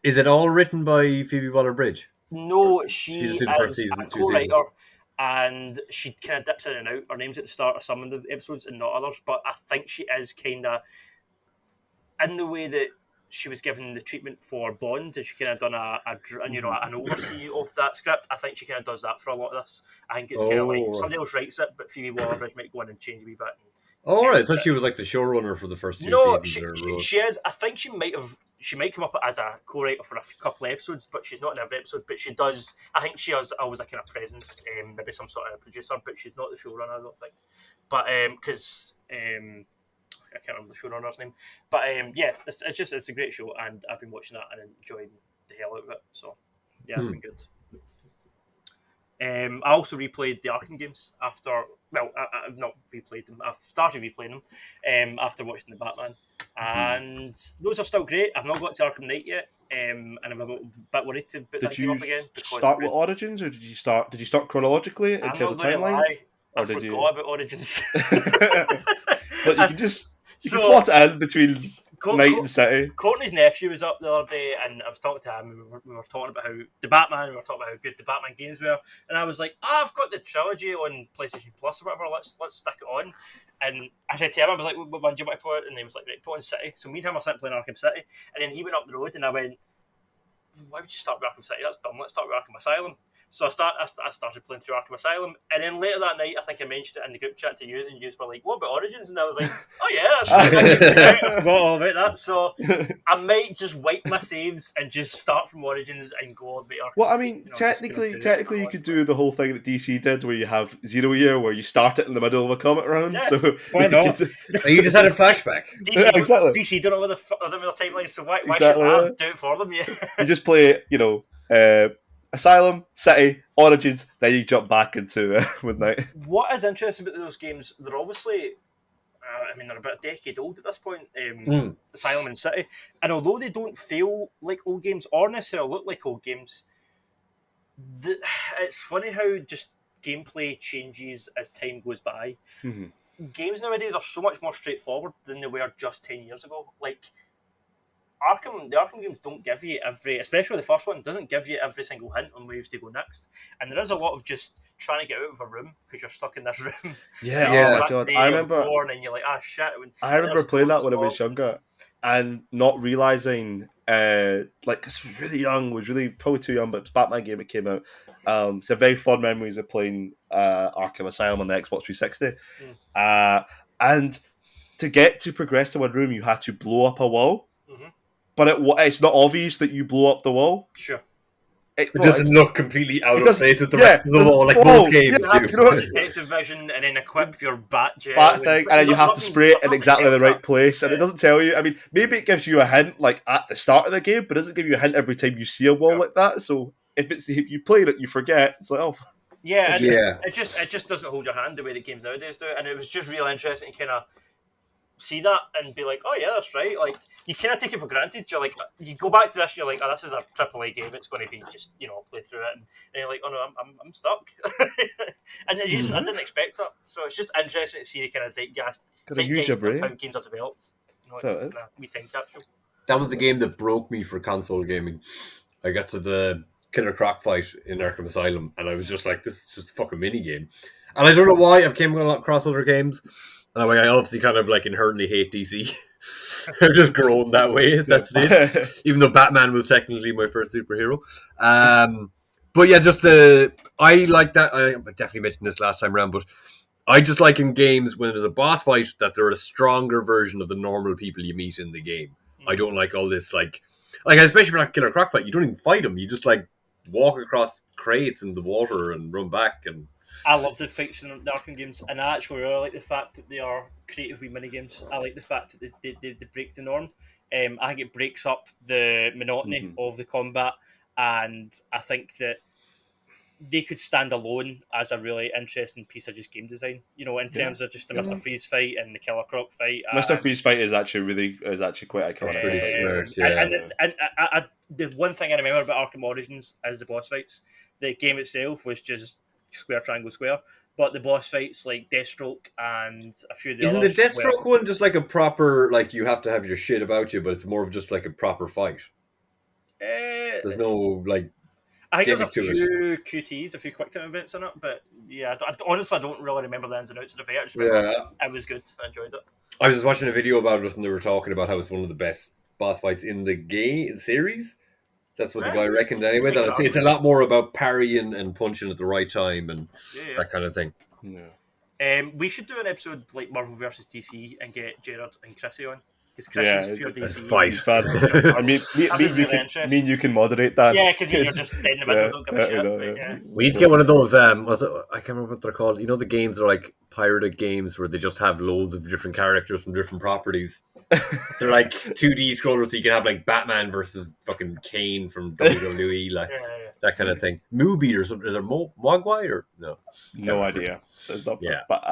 Is it all written by Phoebe Waller-Bridge? No, she just is did the first season, a 2 co-writer, seasons. and she kind of dips in and out. Her name's at the start of some of the episodes and not others, but I think she is kind of in the way that she was given the treatment for Bond, and she kind of done an oversee of that script. I think she kind of does that for a lot of this. I think it's kind of like somebody else writes it, but Phoebe Waller-Bridge might go in and change a wee bit. Oh, right. I thought she was like the showrunner for the first 2 No, seasons. she is. I think she might come up as a co-writer for a couple of episodes, but she's not in every episode. But she does. I think she has always a kind of presence, maybe some sort of producer, but she's not the showrunner. I don't think. But because I can't remember the showrunner's name. But yeah, it's a great show, and I've been watching that and enjoying the hell out of it. So yeah, it's been good. I also replayed the Arkham games after. Well, I've not replayed them. I've started replaying them after watching the Batman, and those are still great. I've not got to Arkham Knight yet, and I'm a bit worried to put that game up again. Did you start with Origins, or did you start chronologically in terms of timeline? I forgot about Origins. But you can just slot it in between Night and City. Courtney's nephew was up the other day, and I was talking to him. We were talking about how we were talking about how good the Batman games were, and I was like, I've got the trilogy on PlayStation Plus or whatever. Let's stick it on. And I said to him, I was like, what one do you want to play? And he was like, right, put on City. So me and him were sitting playing Arkham City, and then he went up the road, and I went, why would you start with Arkham City? That's dumb. Let's start with Arkham Asylum. So I started playing through Arkham Asylum, and then later that night, I think I mentioned it in the group chat to you, and you were like, what about Origins? And I was like, oh yeah, that's right. I forgot all about that. So I might just wipe my saves and just start from Origins and go all the way to Arkham. Well, I mean, technically you could do the whole thing that DC did, where you have Zero Year, where you start it in the middle of a comic round. Yeah, so why not? You just had a flashback. DC don't know where the timeline, so why should I do it for them? Yeah. You just play, Asylum, City, Origins, then you jump back into Midnight. What is interesting about those games, they're obviously, they're about a decade old at this point, Asylum and City, and although they don't feel like old games or necessarily look like old games, it's funny how just gameplay changes as time goes by. Mm-hmm. Games nowadays are so much more straightforward than they were just 10 years ago. Like, the Arkham games don't give you especially the first one, doesn't give you every single hint on where you have to go next. And there is a lot of just trying to get out of a room because you're stuck in this room. Yeah, God. I remember. And then you're like, shit. I remember playing that when I was younger and not realizing, cause I was really young, probably too young, but it's a Batman game that came out. So very fond memories of playing Arkham Asylum on the Xbox 360. And to progress to one room, you had to blow up a wall. But it's not obvious that you blow up the wall. Sure. It doesn't look completely out of place with the rest of the wall, like most games do. Detective vision, and then equip your bat thing, and then you have to spray it in exactly the right place, and it doesn't tell you. I mean, maybe it gives you a hint like at the start of the game, but it doesn't give you a hint every time you see a wall like that. So if you play it, you forget. It's like, it just doesn't hold your hand the way the games nowadays do, and it was just real interesting to kind of see that and be like, oh yeah, that's right. Like, you kind of take it for granted. You're like, you go back to this, you're like, oh, this is a AAA game. It's going to be just, play through it, and you're like, oh no, I'm stuck. And I didn't expect that. So it's just interesting to see the kind of zeitgeist of how games are developed. It's just a wee time capsule. That was the game that broke me for console gaming. I got to the Killer Croc fight in Arkham Asylum, and I was just like, this is just a fucking mini game. And I don't know why I've came across other games. And I obviously kind of like inherently hate DC. I've just grown that way. That's it. Even though Batman was technically my first superhero. But yeah, I like that. I definitely mentioned this last time around, but I just like in games when there's a boss fight that they're a stronger version of the normal people you meet in the game. I don't like all this like especially for that Killer Croc fight, you don't even fight them. You just like walk across crates in the water and run back. And I love the fights in the Arkham games, and I actually really like the fact that they are creative wee mini-games. I like the fact that they break the norm. I think it breaks up the monotony of the combat, and I think that they could stand alone as a really interesting piece of just game design. In terms of just the Mr. Freeze fight and the Killer Croc fight. Mr. Freeze fight is actually quite iconic. That's pretty smart, And the one thing I remember about Arkham Origins is the boss fights. The game itself was just square, triangle, square. But the boss fights like Deathstroke and a few of the Isn't others... the Deathstroke one just like a proper, like you have to have your shit about you, but it's more of just like a proper fight? There's no, like... I think there's a few QTs, a few quick time events in it, but yeah, honestly, I don't really remember the ins and outs of the fight. I just remember it was good. I enjoyed it. I was just watching a video about it, and they were talking about how it's one of the best boss fights in the game series. That's what the guy reckoned anyway. That it's a lot more about parrying and punching at the right time and that kind of thing. Yeah. We should do an episode like Marvel vs. DC and get Gerard and Chrissy on. Because Chris is pure DC. Fight. I mean, me and you can moderate that. Yeah, because you're just dead in the middle, don't give a shit. We need to get one of those, I can't remember what they're called. You know the games are like pirated games where they just have loads of different characters from different properties. They're like 2D scrollers, so you can have like Batman versus fucking Kane from WWE, like that kind of thing. Mubi or something. Is there Mogwai or no? No idea. But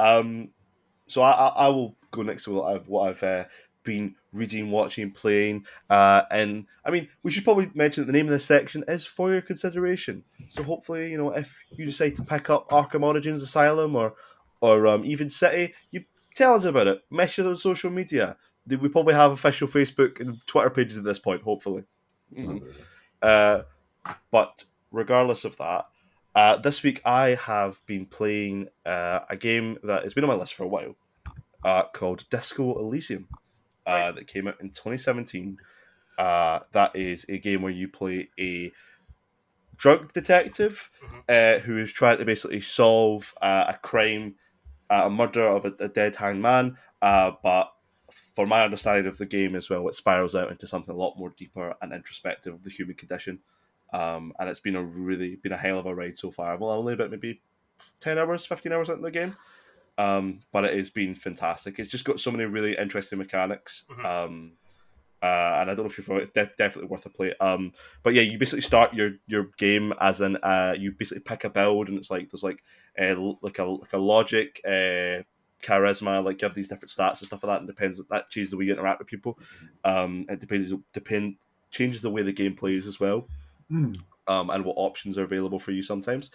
so I will go next to what I've been reading, watching, playing, and I mean, we should probably mention that the name of this section is for your consideration. So hopefully, if you decide to pick up Arkham Origins Asylum or even City, you tell us about it. Message us on social media. We probably have official Facebook and Twitter pages at this point, hopefully. But regardless of that, this week I have been playing a game that has been on my list for a while, called Disco Elysium. That came out in 2017. That is a game where you play a drug detective who is trying to basically solve a crime, a murder of a dead hanged man. But for my understanding of the game as well, it spirals out into something a lot more deeper and introspective of the human condition. And it's been a hell of a ride so far. Well, only about maybe 10 hours, 15 hours into the game. But it has been fantastic. It's just got so many really interesting mechanics. And I don't know if you're familiar, it's definitely worth a play. But yeah, you basically start your game as in you basically pick a build, and it's like there's like a logic, charisma, like you have these different stats and stuff like that, and that changes the way you interact with people. It changes the way the game plays as well. And what options are available for you sometimes.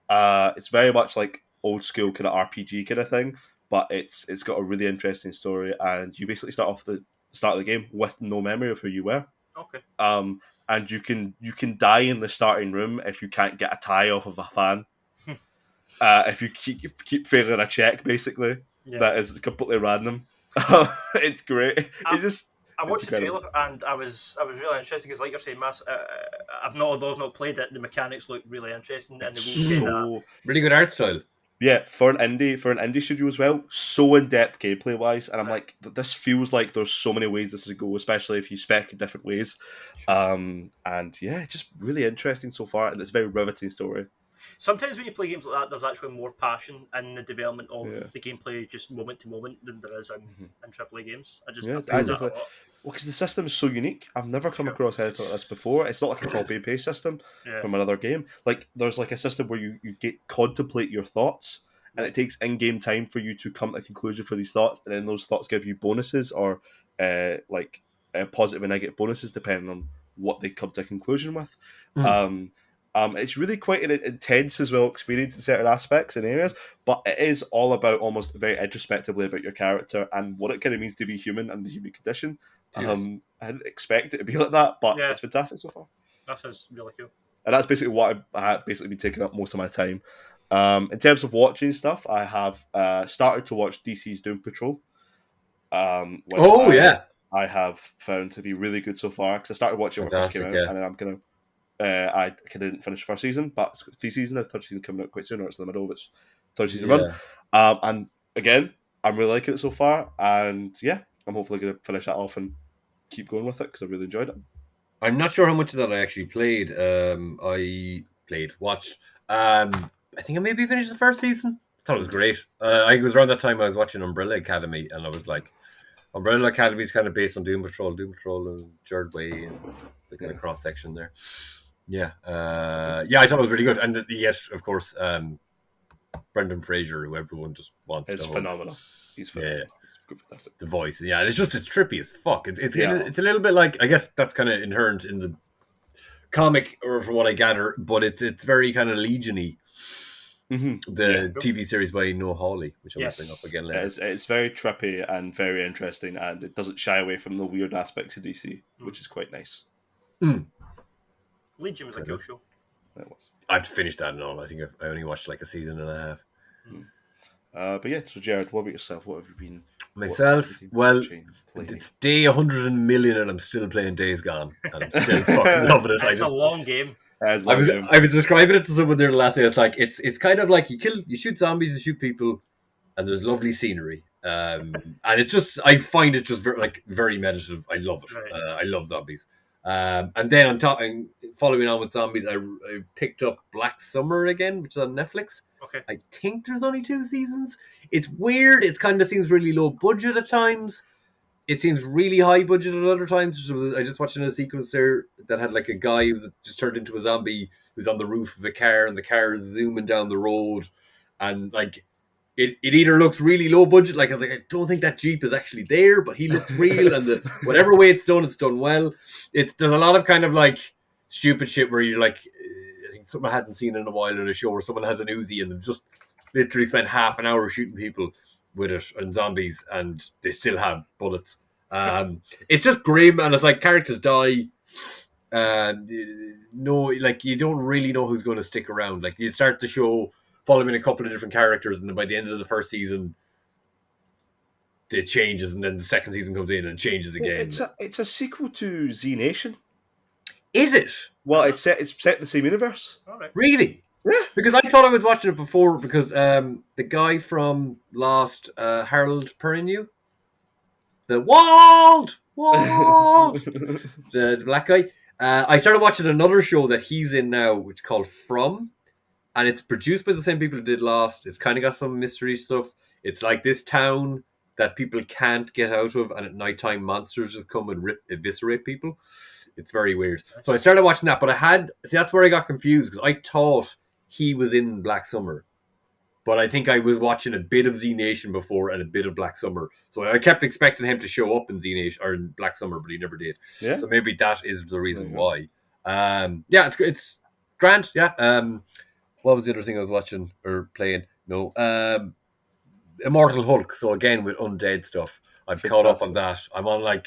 It's very much like old school kind of RPG kind of thing, but it's got a really interesting story, and you basically start off the start of the game with no memory of who you were. Okay. And you can die in the starting room if you can't get a tie off of a fan. If you keep failing a check, basically, that is completely random. It's great. I watched the trailer and I was really interested because, like you're saying, Mass, I've not played it. The mechanics look really interesting and really good art style. Yeah, for an indie studio as well, so in depth gameplay wise, and I'm like, this feels like there's so many ways this could go, especially if you spec in different ways. And yeah, just really interesting so far, and it's a very riveting story. Sometimes when you play games like that, there's actually more passion in the development of the gameplay, just moment to moment, than there is in AAA games. I that a lot. Well, because the system is so unique. I've never come across anything like this before. It's not like a copy and paste system from another game. Like, there's like a system where you contemplate your thoughts, and it takes in-game time for you to come to a conclusion for these thoughts, and then those thoughts give you bonuses or positive and negative bonuses depending on what they come to a conclusion with. It's really quite an intense as well experience in certain aspects and areas, but it is all about almost very introspectively about your character and what it kind of means to be human and the human condition. I didn't expect it to be like that, but it's fantastic so far. That sounds really cool. And that's basically what I had basically been taking up most of my time. In terms of watching stuff, I have started to watch DC's Doom Patrol. I have found to be really good so far because I started watching it when it first came out, and then I'm gonna. I didn't finish the first season, but it's 3 seasons. The third season coming out quite soon, or it's in the middle of its third season run. And again, I'm really liking it so far, and yeah, I'm hopefully going to finish that off and keep going with it because I really enjoyed it. I'm not sure how much of that I actually played. Watched. I think I maybe finished the first season. I thought it was great. I was around that time I was watching Umbrella Academy, and I was like, Umbrella Academy is kind of based on Doom Patrol and Jared Way and the kind of cross section there. Yeah, yeah, I thought it was really good, and yes, of course, Brendan Fraser, who everyone just wants It's to hug. phenomenal. He's phenomenal. Yeah, He's good, fantastic. the voice, yeah, it's trippy as fuck. It's Yeah. it's a little bit like, I guess that's kind of inherent in the comic, or from what I gather, but it's very kind of Legion-y. The TV series by Noah Hawley, which I will bring up again later. It's very trippy and very interesting, and it doesn't shy away from the weird aspects of DC, which is quite nice. Legion was a cool show. It was. I've finished that and all. I think I only watched like a season and a half. But yeah, so Jared, what about yourself? What have you been? Myself, it's day 100 million and I'm still playing Days Gone, and I'm still fucking loving it. It's a long game. I was describing it to someone there last night. It's like it's kind of like you shoot zombies, you shoot people, and there's lovely scenery. And it's just, I find it just very meditative. I love it. Right. I love zombies. And then following on with zombies, I picked up Black Summer again, which is on Netflix. Okay. I think there's only 2 seasons. It's weird. It kind of seems really low budget at times. It seems really high budget at other times. I just watched a sequence there that had like a guy who was just turned into a zombie who's on the roof of a car, and the car is zooming down the road, and like it either looks really low budget, like I don't think that Jeep is actually there, but he looks real, and whatever way it's done well. There's a lot of kind of like stupid shit where you're like, I think something I hadn't seen in a while in a show where someone has an Uzi and they've just literally spent half an hour shooting people with it and zombies, and they still have bullets. It's just grim, and it's like characters die. No, like you don't really know who's going to stick around. Like you start the show following a couple of different characters, and then by the end of the first season, it changes, and then the second season comes in and it changes again. It's a sequel to Z Nation. Is it? Well, it's set in the same universe. All right. Really? Yeah. Because I thought I was watching it before, because the guy from Lost, Harold Perrineau, the Wald, the black guy. I started watching another show that he's in now, which is called From, and it's produced by the same people who did Lost. It's kind of got some mystery stuff. It's like this town that people can't get out of, and at nighttime monsters just come and eviscerate people. It's very weird. So I started watching that, but that's where I got confused, because I thought he was in Black Summer. But I think I was watching a bit of Z Nation before and a bit of Black Summer. So I kept expecting him to show up in Z Nation or in Black Summer, but he never did. Yeah. So maybe that is the reason why. Yeah, it's grand. Yeah. What was the other thing I was watching or playing? No. Immortal Hulk. So again, with undead stuff. I've caught up on that. I'm on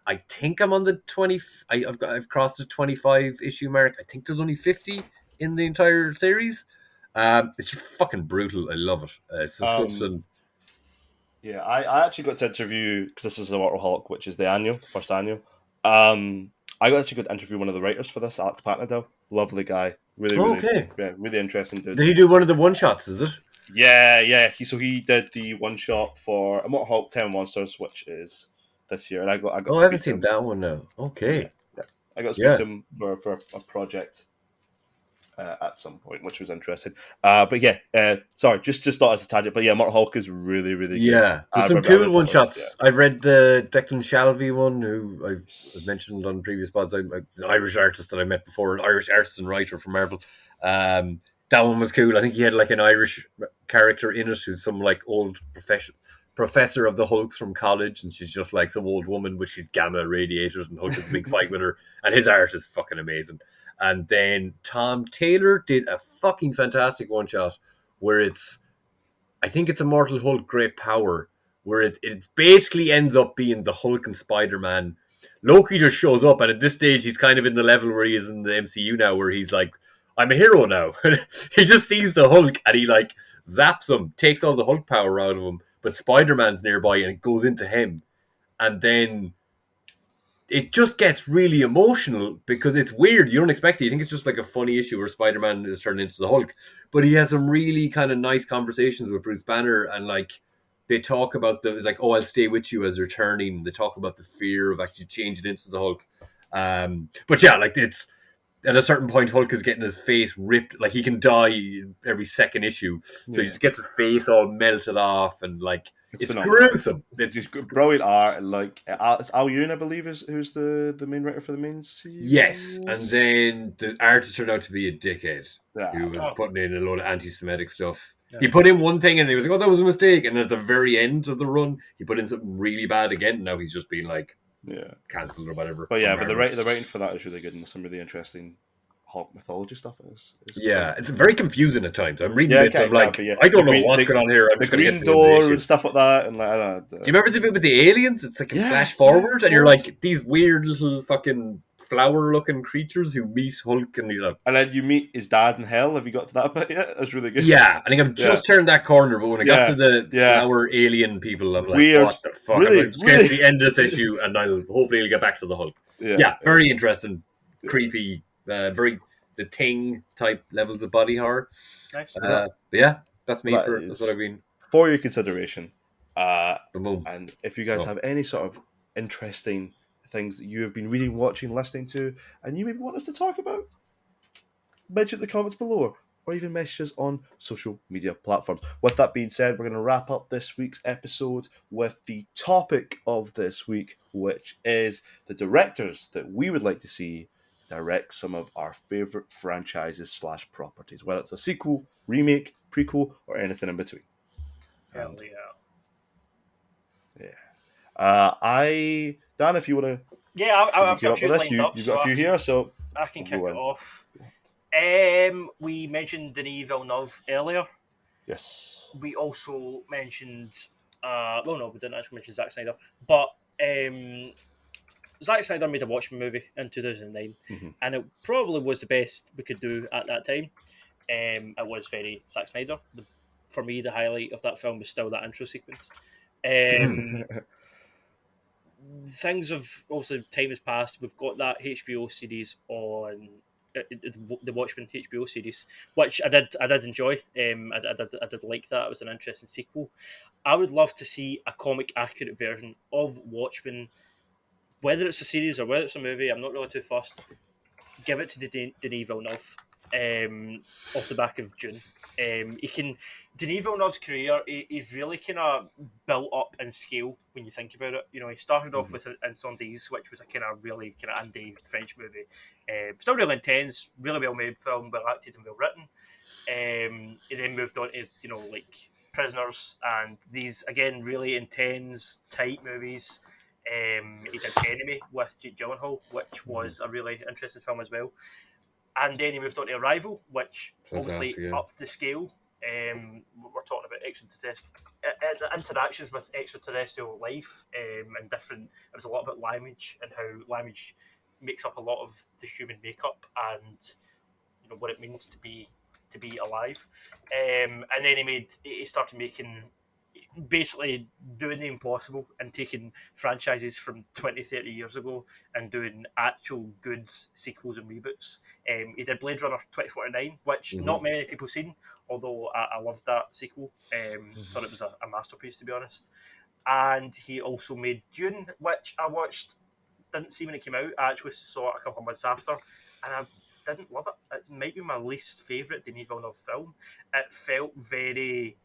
I think I'm on the 20. I've crossed the 25 issue mark. I think there's only 50 in the entire series. It's just fucking brutal. I love it. It's disgusting. Yeah, I actually got to interview, because this is Immortal Hulk, which is the first annual. I got to interview one of the writers for this, Alex Patnadel. Lovely guy. Really interesting dude. Did he do one of the one shots? Is it? Yeah. He did the one shot for Immortal Hulk 10 Monsters, which is this year, and I got. I haven't seen that one now. Okay. Yeah. I got to speak to him for a project at some point, which was interesting. But yeah, sorry, just thought as a tangent. But yeah, Immortal Hulk is really good. Yeah, there's some cool one shots. Yeah. I've read the Declan Shalvey one, who I've mentioned on previous pods. I'm an Irish artist that I met before, an Irish artist and writer from Marvel. That one was cool. I think he had like an Irish character in it who's some like old professor of the Hulks from college, and she's just like some old woman, but she's gamma radiated, and Hulk has a big fight with her, and his art is fucking amazing. And then Tom Taylor did a fucking fantastic one shot where I think it's Immortal Hulk Great Power, where it basically ends up being the Hulk and Spider-Man. Loki just shows up, and at this stage he's kind of in the level where he is in the MCU now, where he's like, I'm a hero now. He just sees the Hulk and he like zaps him, takes all the Hulk power out of him, but Spider-Man's nearby and it goes into him. And then it just gets really emotional because it's weird. You don't expect it. You think it's just like a funny issue where Spider-Man is turned into the Hulk. But he has some really kind of nice conversations with Bruce Banner, and like they talk about it's like, oh, I'll stay with you as you're turning. They talk about the fear of actually changing into the Hulk. But yeah, like it's at a certain point, Hulk is getting his face ripped. Like he can die every second issue. So he just gets his face all melted off, and like It's phenomenal. gruesome. It's just brilliant art, and like it's Al Ewing, I believe, who's the main writer for the main series. Yes, and then the artist turned out to be a dickhead who was Oh. putting in a load of anti-Semitic stuff. Yeah. He put in one thing and he was like, "Oh, that was a mistake." And at the very end of the run, he put in something really bad again. And now he's just been like cancelled or whatever. But yeah, from but Marvel. the writing for that is really good, and some really interesting Hulk mythology stuff is Yeah, it's very confusing at times. I'm reading Yeah, it, so I'm like, yeah. I don't The know green- what's going on here. I'm the just going to green get to the door issue. and stuff like that, and like I don't know. Do you remember the bit with the aliens? It's like a flash forward, and you're like these weird little fucking flower-looking creatures who meet Hulk, and he's like, and then you meet his dad in hell. Have you got to that bit yet? That's really good. yeah. I think I've just turned that corner, but when I got to the flower alien people, I'm like, Weird. what the fuck? Really? I'm scared to the end of this issue, and hopefully I'll get back to the Hulk. Yeah, very interesting, creepy, very the Thing type levels of body horror. Nice. But yeah, that's me. That That's what I mean. For your consideration. Boom. And if you guys have any sort of interesting things that you have been reading, watching, listening to, and you maybe want us to talk about, mention it in the comments below, or even message us on social media platforms. With that being said, we're going to wrap up this week's episode with the topic of this week, which is the directors that we would like to see direct some of our favorite franchises / properties, whether it's a sequel, remake, prequel, or anything in between. Hell yeah. Dan, if you want to, I've got a few lined up. You've got a few here, so I can kick it off. We mentioned Denis Villeneuve earlier. Yes. We also mentioned, we didn't actually mention Zack Snyder, but Zack Snyder made a Watchmen movie in 2009, and it probably was the best we could do at that time. It was very Zack Snyder. For me, the highlight of that film was still that intro sequence. Things have also, time has passed. We've got that HBO series on the Watchmen HBO series, which I did enjoy. I did like that. It was an interesting sequel. I would love to see a comic accurate version of Watchmen, whether it's a series or whether it's a movie. I'm not really too fussed. Give it to Denis Villeneuve off the back of Dune. Denis Villeneuve's career, he's really kind of built up in scale when you think about it. You know, he started off with Incendies, which was a kind of really kind of indie French movie. Still really intense, really well made film, well acted and well written. He then moved on to, like Prisoners and these, again, really intense, tight movies. He did Enemy with Jake Gyllenhaal, which was a really interesting film as well. And then he moved on to Arrival, which obviously upped the scale. We're talking about interactions with extraterrestrial life and different. It was a lot about language and how language makes up a lot of the human makeup and what it means to be alive. And then he started making, basically doing the impossible and taking franchises from 20, 30 years ago and doing actual goods, sequels and reboots. He did Blade Runner 2049, which not many people seen, although I loved that sequel. Thought it was a masterpiece, to be honest. And he also made Dune, which I watched, didn't see when it came out. I actually saw it a couple of months after, and I didn't love it. It might be my least favourite Denis Villeneuve film. It felt very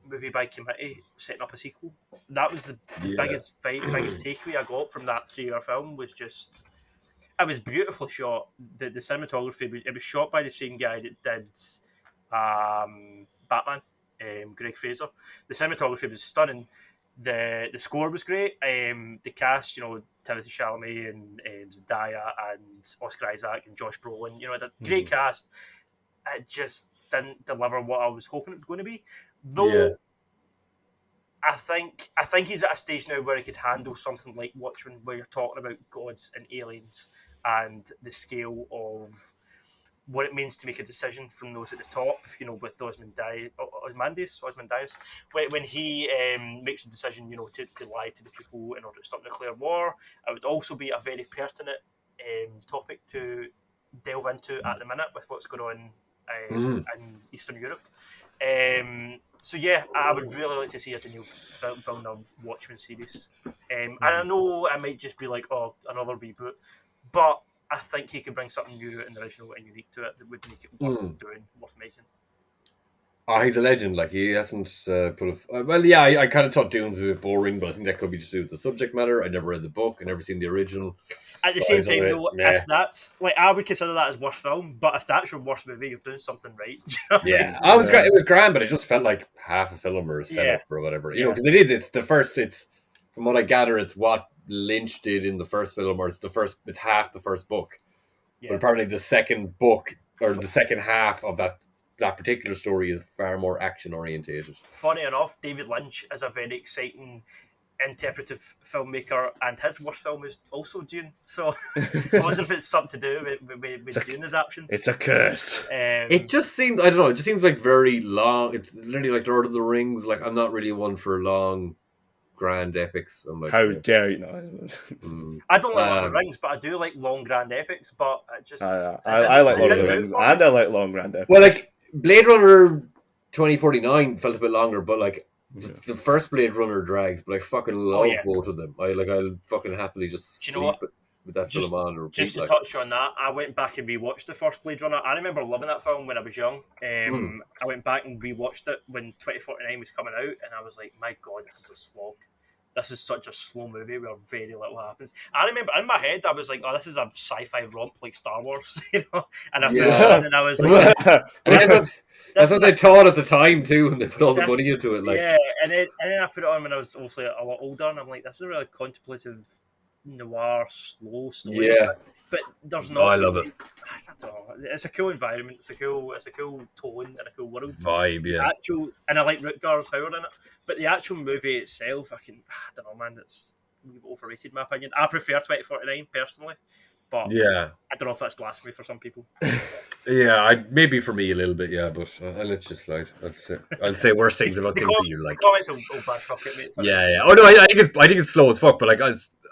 movie by committee, setting up a sequel. That was the biggest takeaway I got from that 3-hour film. Was just, it was beautifully shot. The cinematography, it was shot by the same guy that did Batman, Greg Fraser. The cinematography was stunning. The score was great. The cast, Timothée Chalamet and Zendaya and Oscar Isaac and Josh Brolin, a great cast. It just didn't deliver what I was hoping it was going to be. Though I think he's at a stage now where he could handle something like Watchmen, where you're talking about gods and aliens and the scale of what it means to make a decision from those at the top, with Ozymandias, when he makes a decision, to lie to the people in order to stop nuclear war. It would also be a very pertinent topic to delve into at the minute with what's going on in Eastern Europe. So yeah, I would really like to see a Denis Villeneuve Watchmen series. And I know I might just be like, another reboot, but I think he could bring something new and original and unique to it that would make it worth doing, worth making. Oh, he's a legend. Like, he hasn't put a... well, yeah, I kind of thought Dune was a bit boring, but I think that could be just due to the subject matter. I never read the book. I never seen the original. At the So I same was a time, bit though, meh. if that's like I would consider that as worst film, but if that's your worst movie, you're doing something right. Do you know what I Yeah, mean? I was it was grand, but it just felt like half a film or a Yeah, setup or whatever. You know, yeah, because it is. It's the first. It's from what I gather, it's what Lynch did in the first film, or it's the first. It's half the first book, but yeah. apparently the second book or the second half of that particular story is far more action orientated. Funny enough, David Lynch is a very exciting interpretive filmmaker, and his worst film is also Dune. So I wonder if it's something to do with Dune adaptations. It's a curse. It just seems, I don't know, it just seems like very long. It's literally like Lord of the Rings. Like, I'm not really one for long, grand epics. I'm like, How yeah. dare you know? I don't like Lord of the Rings, but I do like long grand epics. But it just I like Lord of the Rings, and I like long grand epics. Well, like Blade Runner 2049 felt a bit longer, but like the first Blade Runner drags, but I fucking love both of them. I'll fucking happily just sleep with that film on repeat. Just to touch on that, I went back and rewatched the first Blade Runner. I remember loving that film when I was young. I went back and rewatched it when 2049 was coming out, and I was like, my God, this is a slog. This is such a slow movie where very little happens. I remember in my head, I was like, oh, this is a sci-fi romp like Star Wars, you know? And I put it on and I was like... That's what I thought at the time, too, when they put all the money into it. Like. Yeah, and then I put it on when I was obviously a lot older, and I'm like, this is a really contemplative, noir, slow story. Yeah. But there's not... I love it. I don't know. It's a cool environment. It's a cool tone and a cool world. Vibe, yeah. And I like Rutger Hauer in it. But the actual movie itself, I don't know, man. It's overrated, in my opinion. I prefer 2049 personally, but yeah, I don't know if that's blasphemy for some people. Yeah, maybe for me a little bit, yeah, but I'll let you slide. I'll say worse things about things that you like. Comments will bash up at me. Yeah. Oh no, I think it's slow as fuck. But like,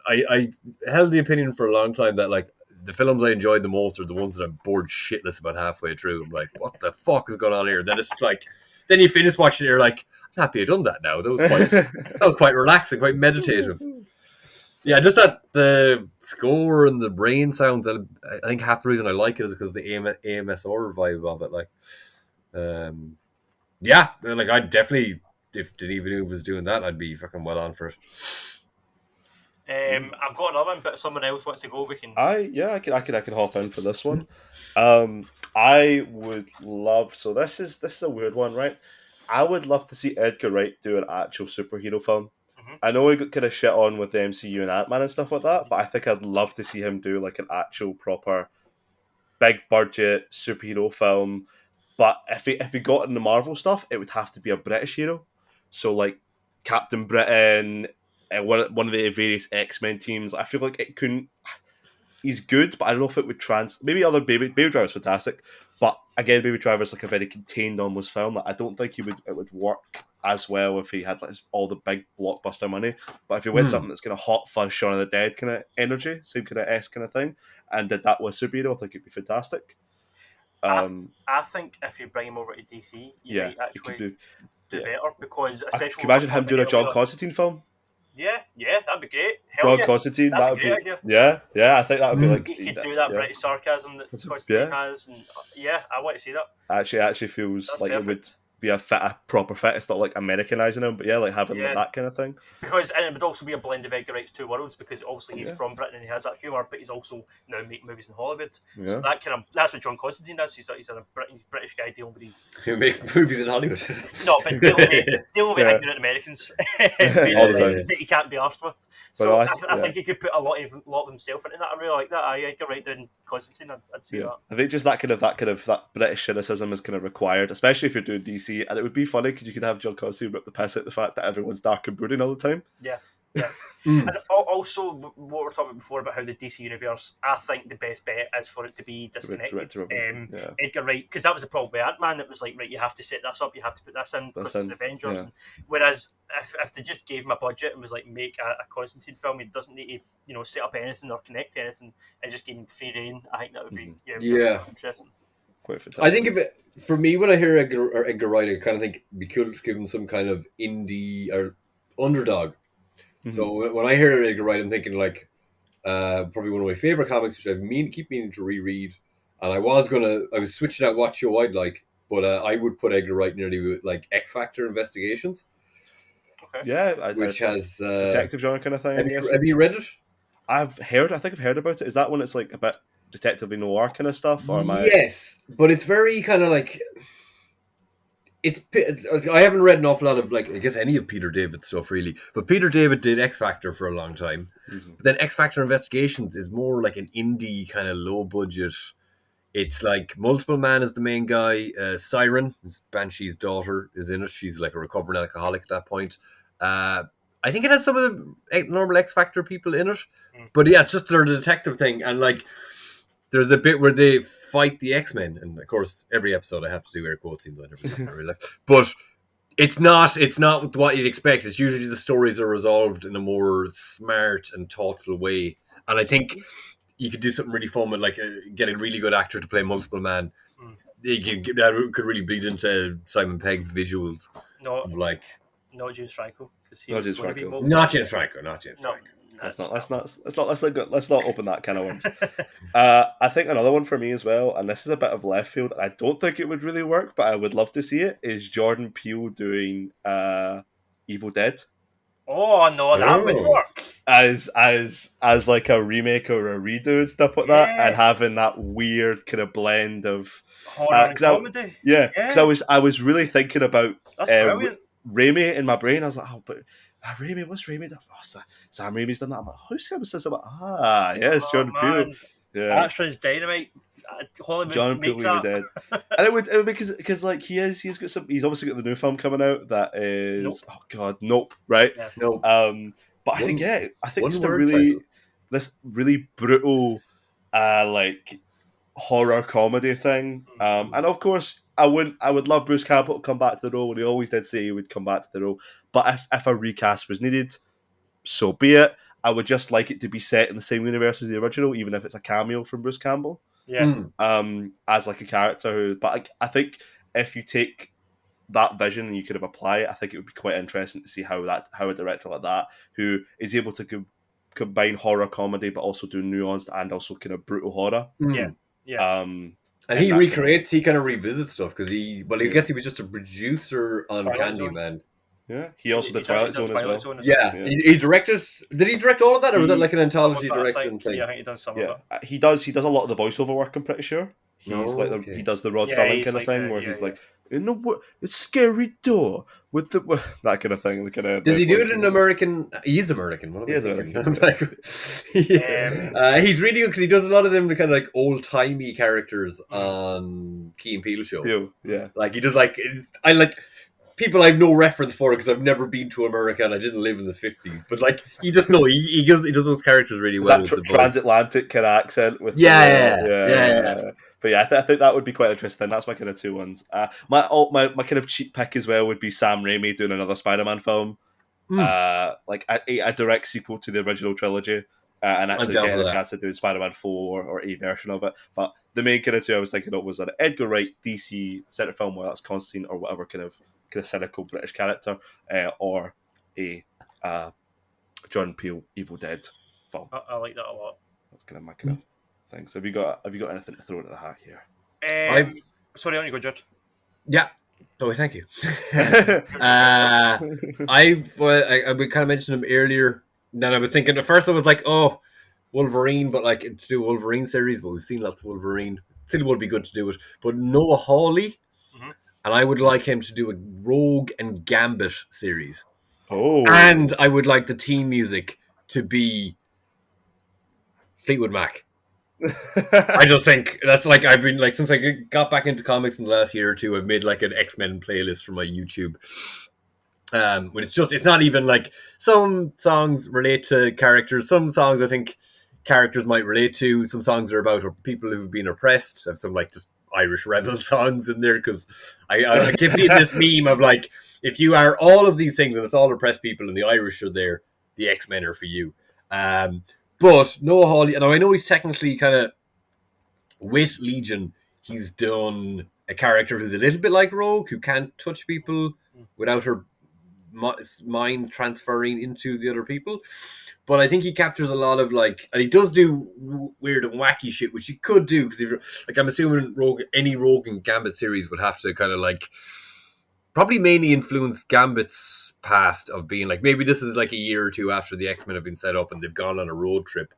I held the opinion for a long time that like the films I enjoyed the most are the ones that I'm bored shitless about halfway through. I'm like, what the fuck is going on here? Then it's like, then you finish watching it, you're like, I'm happy I done that now. That was quite relaxing, quite meditative. Yeah, just that the score and the brain sounds. I think half the reason I like it is because the AMSR vibe of it. Like, yeah, like I'd definitely, if Denis Villeneuve was doing that, I'd be fucking well on for it. I've got another one, but if someone else wants to go, we can. I can hop in for this one. I would love. So this is a weird one, right? I would love to see Edgar Wright do an actual superhero film. I know he got kind of shit on with the MCU and Ant-Man and stuff like that, but I think I'd love to see him do like an actual proper big budget superhero film. But if he got in the Marvel stuff, it would have to be a British hero. So like Captain Britain, one of the various X-Men teams. I feel like it couldn't. He's good, but I don't know if it would maybe other Baby Driver's fantastic, but again, Baby Driver's like a very contained almost film. I don't think it would work as well if he had like all the big blockbuster money. But if he went something that's kind of hot fuzz Shaun of the Dead kind of energy, same kind of S kind of thing, and did that with superhero, I think it'd be fantastic. I think if you bring him over to DC, you might actually do better, because especially. Can you imagine him doing a John Constantine film? Yeah, that'd be great. Ron Constantine, that's that would a great idea. Yeah, I think that would be like he could do that British sarcasm that Constantine has, and I want to see that. Actually feels that's like perfect. It would be a proper fit. It's not like Americanizing him, but like having like that kind of thing. Because and it would also be a blend of Edgar Wright's two worlds, because obviously he's from Britain and he has that humour, but he's also now making movies in Hollywood. So that's what John Constantine does. He's a British guy dealing with these. Who makes movies in Hollywood? No, but dealing with ignorant Americans that he can't be arsed with. So I think he could put a lot of himself into that. I really like that. Edgar Wright doing Constantine, I'd see that. I think just that British cynicism is kind of required, especially if you're doing DC. And it would be funny because you could have John Constantine rip the piss at the fact that everyone's dark and brooding all the time. Yeah. And also, what we were talking about before about how the DC universe, I think the best bet is for it to be disconnected. Edgar Wright, because that was the problem with Ant-Man. It was like, right, you have to set this up, you have to put this in because it's Avengers. And whereas if they just gave him a budget and was like, make a Constantine film, he doesn't need to set up anything or connect to anything, and just give him free reign, I think that would be interesting. I think for me, when I hear Edgar Wright, I kind of think it'd be cool to give him some kind of indie or underdog. So when I hear Edgar Wright, I'm thinking like probably one of my favorite comics, which I keep meaning to reread. And I was switching out what show I'd like, but I would put Edgar Wright nearly with like X Factor Investigations, Okay. Yeah, which has detective genre kind of thing. have I guess. have you read it? I think I've heard about it. Is that when it's like a bit detective noir kind of stuff, or am I? Yes, but it's very kind of like I haven't read an awful lot of like I guess any of Peter David's stuff really, but Peter David did X Factor for a long time. Mm-hmm. But then X Factor Investigations is more like an indie kind of low budget. It's like Multiple Man is the main guy. Siren, Banshee's daughter, is in it. She's like a recovering alcoholic at that point. I think it has some of the normal X Factor people in it, but yeah, it's just their detective thing, and like. There's a bit where they fight the X-Men, and of course, every episode I have to do air quotes in real life. But it's not what you'd expect. It's usually the stories are resolved in a more smart and thoughtful way, and I think you could do something really fun with like get a really good actor to play Multiple Man. That could really bleed into Simon Pegg's visuals. No, like not James Franco, because he Not was James going to be Franco. Multiple. not James Franco, not James No, Franco. Let's not open that kind of worms. I think another one for me as well, and this is a bit of left field. I don't think it would really work, but I would love to see it. Is Jordan Peele doing Evil Dead Oh no, that would work. as like a remake or a redo and stuff like that, Yeah. and having that weird kind of blend of Horror and comedy. because I was really thinking about That's brilliant. Raimi in my brain. I was like, oh, but Raimi, what's Raimi done? Oh, Sam Raimi's done that. I'm like, who's going to say about? Yes, Jordan Peele. Yeah, That sounds dynamite. Hollywood Jordan make Peele, that. Dead. And it would be because like he's got some. He's obviously got the new film coming out that is Nope. oh god, nope, right? Yeah. No, But I think just a word really title. this really brutal like horror comedy thing. And of course I would love Bruce Campbell to come back to the role, and he always did say he would come back to the role. But if a recast was needed, so be it. I would just like it to be set in the same universe as the original, even if it's a cameo from Bruce Campbell. Yeah. As like a character who, but I think if you take that vision and you could have applied it, I think it would be quite interesting to see how a director like that, who is able to combine horror comedy but also do nuanced and also kind of brutal horror. Yeah. And he recreates, he kind of revisits stuff because I guess he was just a producer on Twilight Zone. Candyman. Yeah, he also did Twilight Zone as well. Yeah. He directed. Did he direct all of that, or was that like an anthology Some of it, direction thing? Yeah, I think he done some of it. He does a lot of the voiceover work. I'm pretty sure he does the Rod Sterling kind of thing where he's like, in the it's scary door with that kind of thing. Does he do it in American? He's American. What am I thinking? He's really good because he does a lot of them, the kind of like old timey characters on Key and Peele show. Yeah, like he does I like. People I have no reference for because I've never been to America and I didn't live in the 50s. But like, you just know he does those characters really well. That transatlantic kind of accent with yeah. But yeah, I think that would be quite interesting. That's my kind of two ones. My kind of cheap pick as well would be Sam Raimi doing another Spider-Man film, like a direct sequel to the original trilogy, and actually getting a chance to do Spider-Man 4 or a version of it. But the main kind of two I was thinking of was an Edgar Wright DC centre film, where that's Constantine or whatever kind of cynical British character, or a Jordan Peele Evil Dead film. I like that a lot. That's kind of my kind of thing. So have you got anything to throw into the hat here? Sorry, on you go, Judd. Yeah. Oh, thank you. We kind of mentioned him earlier. Then I was thinking at first I was like, oh, Wolverine, but like to do a Wolverine series, but we've seen lots of Wolverine. Still would be good to do it. But Noah Hawley, and I would like him to do a Rogue and Gambit series. Oh. And I would like the theme music to be Fleetwood Mac. I just think that's like I've been like since I got back into comics in the last year or two, I've made like an X-Men playlist for my YouTube. But it's not even like some songs relate to characters. Some songs I think characters might relate to. Some songs are about people who've been oppressed. I have some like just Irish rebel songs in there because I keep seeing this meme of like, if you are all of these things and it's all oppressed people and the Irish are there, the X-Men are for you. But Noah Hawley, and I know he's technically kind of with Legion, he's done a character who's a little bit like Rogue, who can't touch people without her mind transferring into the other people. But I think he captures a lot of like, and he does do weird and wacky shit, which he could do because if you're like, I'm assuming any Rogue and Gambit series would have to kind of like probably mainly influence Gambit's past of being like maybe this is like a year or two after the X-Men have been set up and they've gone on a road trip.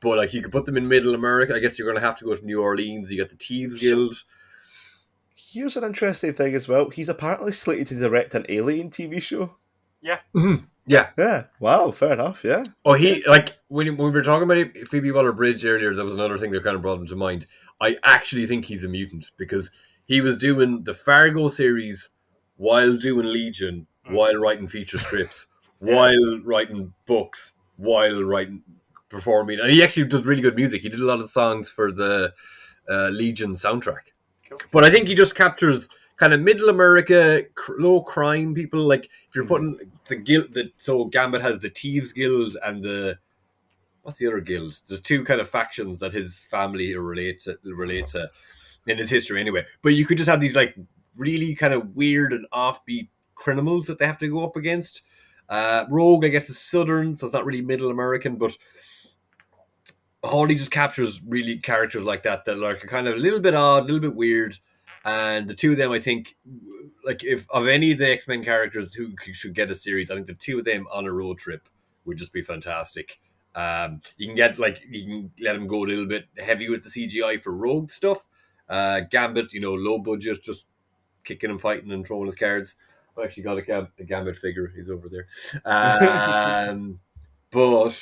But like you could put them in Middle America. I guess you're going to have to go to New Orleans. You got the Thieves Guild. Here's an interesting thing as well. He's apparently slated to direct an Alien TV show. Yeah. Mm-hmm. Yeah. Yeah. Wow. Fair enough. Yeah. Oh, he like when we were talking about Phoebe Waller-Bridge earlier, that was another thing that kind of brought him to mind. I actually think he's a mutant because he was doing the Fargo series while doing Legion, while writing feature scripts, while writing books, while performing, and he actually does really good music. He did a lot of songs for the Legion soundtrack. Cool. But I think he just captures kind of middle America, low crime people. Like if you're putting the guild, so Gambit has the Thieves Guild and what's the other guild? There's two kind of factions that his family relate to in his history anyway. But you could just have these like really kind of weird and offbeat criminals that they have to go up against. Rogue, I guess, is Southern, so it's not really Middle American, but Harley just captures really characters like that are kind of a little bit odd, a little bit weird. And the two of them, I think, like if of any of the X-Men characters who should get a series, I think the two of them on a road trip would just be fantastic. You can let him go a little bit heavy with the CGI for Rogue stuff. Gambit, low budget, just kicking and fighting and throwing his cards. I've actually got a Gambit figure. He's over there. But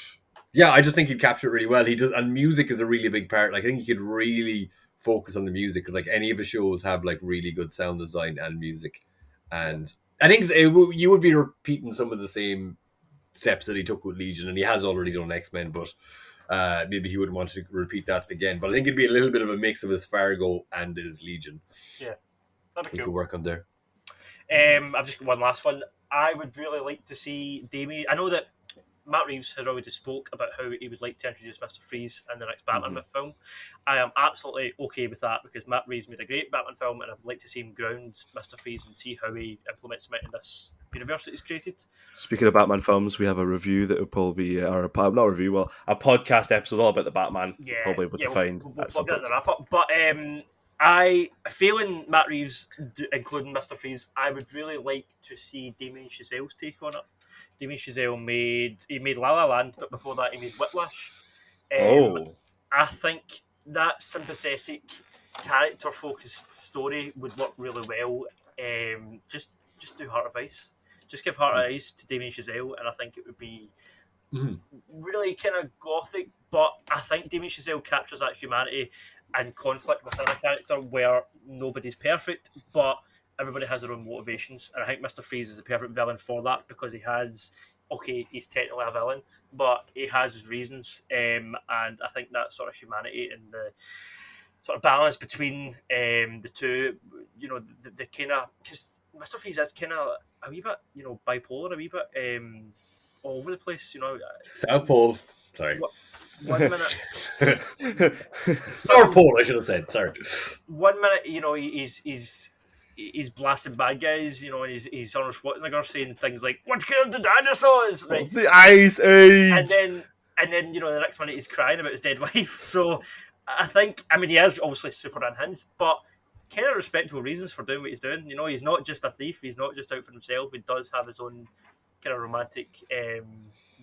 yeah, I just think he'd capture it really well. He does, and music is a really big part. Like I think he could really focus on the music because like any of his shows have like really good sound design and music. And I think you would be repeating some of the same steps that he took with Legion, and he has already done X-Men, but maybe he wouldn't want to repeat that again. But I think it'd be a little bit of a mix of his Fargo and his Legion. Yeah, that'd be cool. Could work on there. I've just got one last one. I would really like to see Damien. I know that Matt Reeves has already spoke about how he would like to introduce Mr. Freeze in the next Batman film. I am absolutely okay with that because Matt Reeves made a great Batman film, and I'd like to see him ground Mr. Freeze and see how he implements him in this universe that he's created. Speaking of Batman films, we have a review that will probably be, or a podcast episode all about the Batman. Yeah, probably able to find. We'll get in the wrap up. But I feeling Matt Reeves, including Mr. Freeze, I would really like to see Damien Chazelle's take on it. Damien Chazelle made La La Land, but before that he made Whiplash. I think that sympathetic, character-focused story would work really well. Just do Heart of Ice. Just give Heart of Ice to Damien Chazelle, and I think it would be really kind of gothic. But I think Damien Chazelle captures that humanity and conflict within a character where nobody's perfect, but everybody has their own motivations, and I think Mr. Freeze is the perfect villain for that because he's technically a villain, but he has his reasons, and I think that sort of humanity and the sort of balance between the two, the kind of, because Mr. Freeze is kind of a wee bit, bipolar, a wee bit all over the place, South Pole. Sorry. 1 minute. North Pole, I should have said. Sorry. 1 minute, he's blasting bad guys, and he's Arnold Schwarzenegger saying things like "What killed the dinosaurs?" Right? The Ice Age. And then the next minute he's crying about his dead wife. So I think, he is obviously super unhinged, but kind of respectable reasons for doing what he's doing. He's not just a thief. He's not just out for himself. He does have his own kind of romantic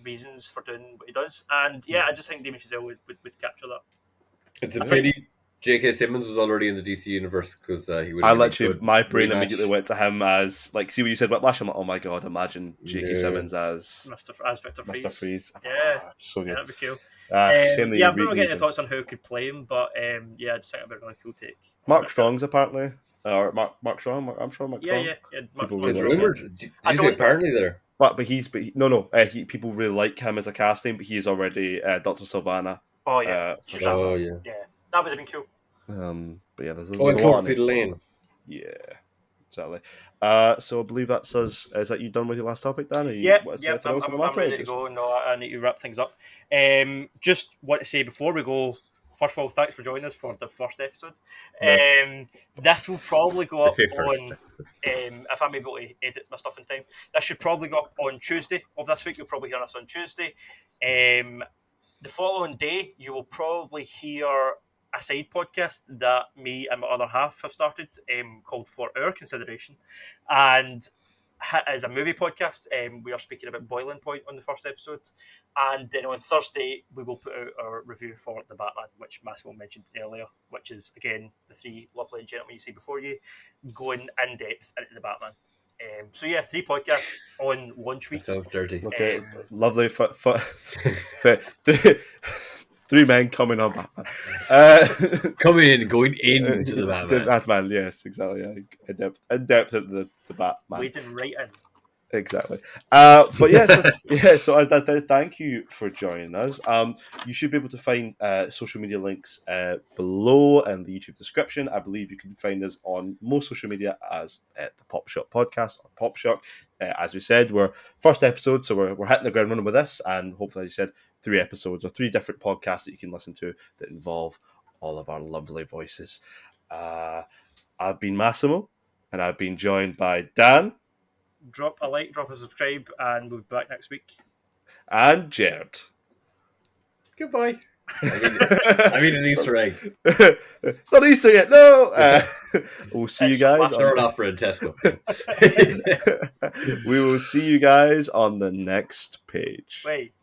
reasons for doing what he does. And yeah, I just think Damien Chazelle would capture that. It's a pity J.K. Simmons was already in the DC universe because he would. My brain immediately went to him as see when you said Whiplash. I'm like, oh my god, imagine J.K. Simmons as Victor Mr. Freeze. Yeah, so good. That'd be cool. I've not getting any thoughts on who could play him, but I just think it'd be a really cool take. Mark Strong's apparently, or Mark Strong. Mark Strong. Yeah. People really rumored. Did you say apparently there? People really like him as a casting, but he is already Dr. Sylvana. Oh yeah. Yeah, that would have been cool. But yeah, there's in Cloverfield Lane. Yeah, exactly. So I believe that's us. Is that you done with your last topic, Dan? I'm ready to go. No, I need to wrap things up. Just want to say before we go, first of all, thanks for joining us for the first episode. Yeah. This will probably go The up fifth on, first. if I'm able to edit my stuff in time, this should probably go up on Tuesday of this week. You'll probably hear us on Tuesday. The following day, you will probably hear a side podcast that me and my other half have started called For Our Consideration. And as a movie podcast, we are speaking about Boiling Point on the first episode. And then on Thursday, we will put out our review for The Batman, which Massimo mentioned earlier, which is, again, the three lovely gentlemen you see before you going in depth into The Batman. So yeah, 3 podcasts on launch week. That sounds dirty. Okay, lovely. 3 men coming on Batman. Coming in, going into the Batman. Batman, yes, exactly. Yeah. In depth into the Batman. Wading right in. Exactly. But yeah, so as that, thank you for joining us. You should be able to find social media links below in the YouTube description. I believe you can find us on most social media as the Pop Shock Podcast or Pop Shock. As we said, we're first episode, so we're hitting the ground running with this, and hopefully, as you said, 3 episodes or 3 different podcasts that you can listen to that involve all of our lovely voices. I've been Massimo, and I've been joined by Dan. Drop a like, drop a subscribe, and we'll be back next week. And Jared. Goodbye. I mean an Easter egg. It's not Easter yet, no! We'll see you guys. Start off for a Tesco. We will see you guys on the next page. Wait.